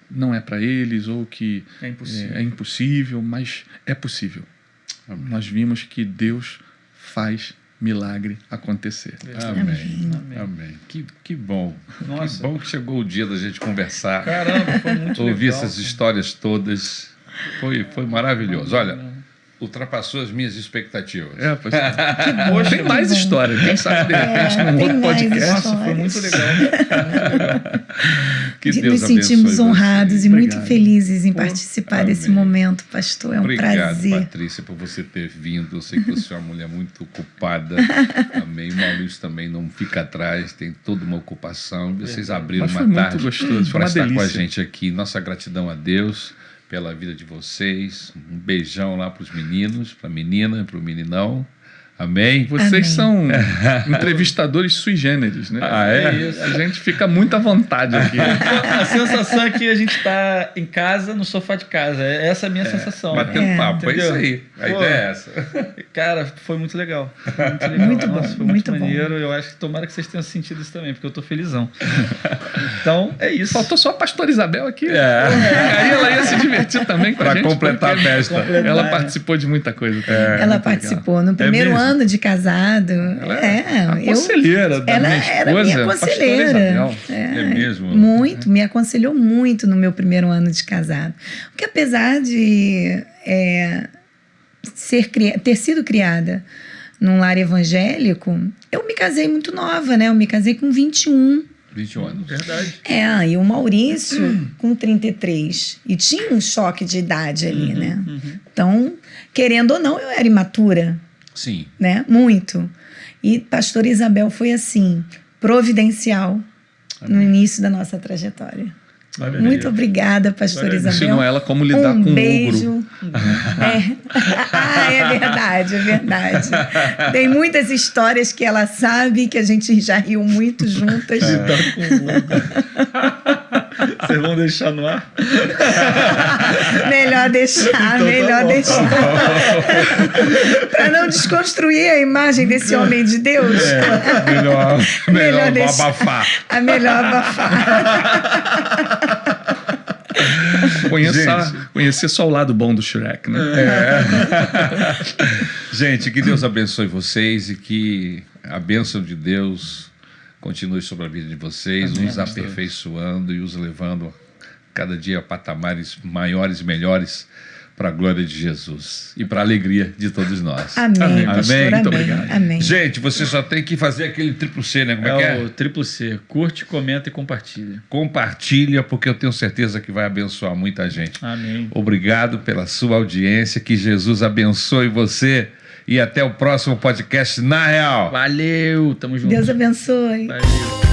não é para eles ou que é impossível, mas é possível. Nós vimos que Deus faz milagre acontecer. Amém. Que bom. Nossa. Que bom que chegou o dia da gente conversar. Caramba, foi muito legal. Ouvir essas histórias todas. Foi maravilhoso. Olha, ultrapassou as minhas expectativas. Que bom. Tem mais história. Quem sabe de repente num outro podcast. Nossa, foi muito legal. Que Deus nos sentimos abençoe honrados você. e muito felizes em participar desse Amém. momento, pastor. É um Obrigado, prazer. Patrícia, por você ter vindo. Eu sei que você é uma mulher muito ocupada. Amém. O Maurício também não fica atrás, tem toda uma ocupação. Vocês abriram Mas foi uma muito tarde gostoso, foi para uma estar com a delícia. gente aqui. Nossa gratidão a Deus pela vida de vocês. Um beijão lá para os meninos, para a menina, para o meninão. Amém? Vocês são entrevistadores sui generis, né? A gente fica muito à vontade aqui. A sensação é que a gente está em casa, no sofá de casa. Essa é a minha sensação. Batendo papo, é Entendeu? isso aí. A ideia é essa. Cara, foi muito legal. Foi muito legal. Muito bom, Nossa, foi muito muito bom. maneiro. Eu acho que tomara que vocês tenham sentido isso também, porque eu tô felizão. Então, é isso. Faltou só a pastora Isabel aqui. Aí ela ia se divertir também com a Para gente. completar a porque festa. Ela participou de muita coisa também. Ela participou no primeiro mesmo? ano de casado. A conselheira da Ela minha esposa, era minha pastora conselheira. Isabel. É mesmo? Muito, me aconselhou muito no meu primeiro ano de casado. Porque apesar de ter sido criada num lar evangélico, eu me casei muito nova, né? Eu me casei com 21. 21 anos. Verdade. E o Maurício com 33. E tinha um choque de idade ali, né? Então, querendo ou não, eu era imatura, Sim. né? Muito. E pastora Isabel foi assim, providencial no início da nossa trajetória. Muito obrigada, pastora Isabel. Ensinou ela como lidar com o beijo. ogro. É verdade, é verdade. Tem muitas histórias que ela sabe, que a gente já riu muito juntas. Vocês vão deixar no ar? Melhor deixar, Então, melhor tá bom. deixar. Para não desconstruir a imagem desse homem de Deus. Melhor deixar. abafar. A melhor abafar. Conhecer só o lado bom do Shrek, né? Gente, que Deus abençoe vocês e que a bênção de Deus continue sobre a vida de vocês, nos aperfeiçoando e os levando cada dia a patamares maiores e melhores para a glória de Jesus e para a alegria de todos nós. Amém, pastor, Amém. amém. Muito obrigado. Amém. Gente, você só tem que fazer aquele triplo C, né? Como é que É é? o triplo C. Curte, comenta e compartilha. Compartilha, porque eu tenho certeza que vai abençoar muita gente. Amém. Obrigado pela sua audiência, que Jesus abençoe você e até o próximo podcast Na Real. Valeu, tamo junto. Deus abençoe. Valeu.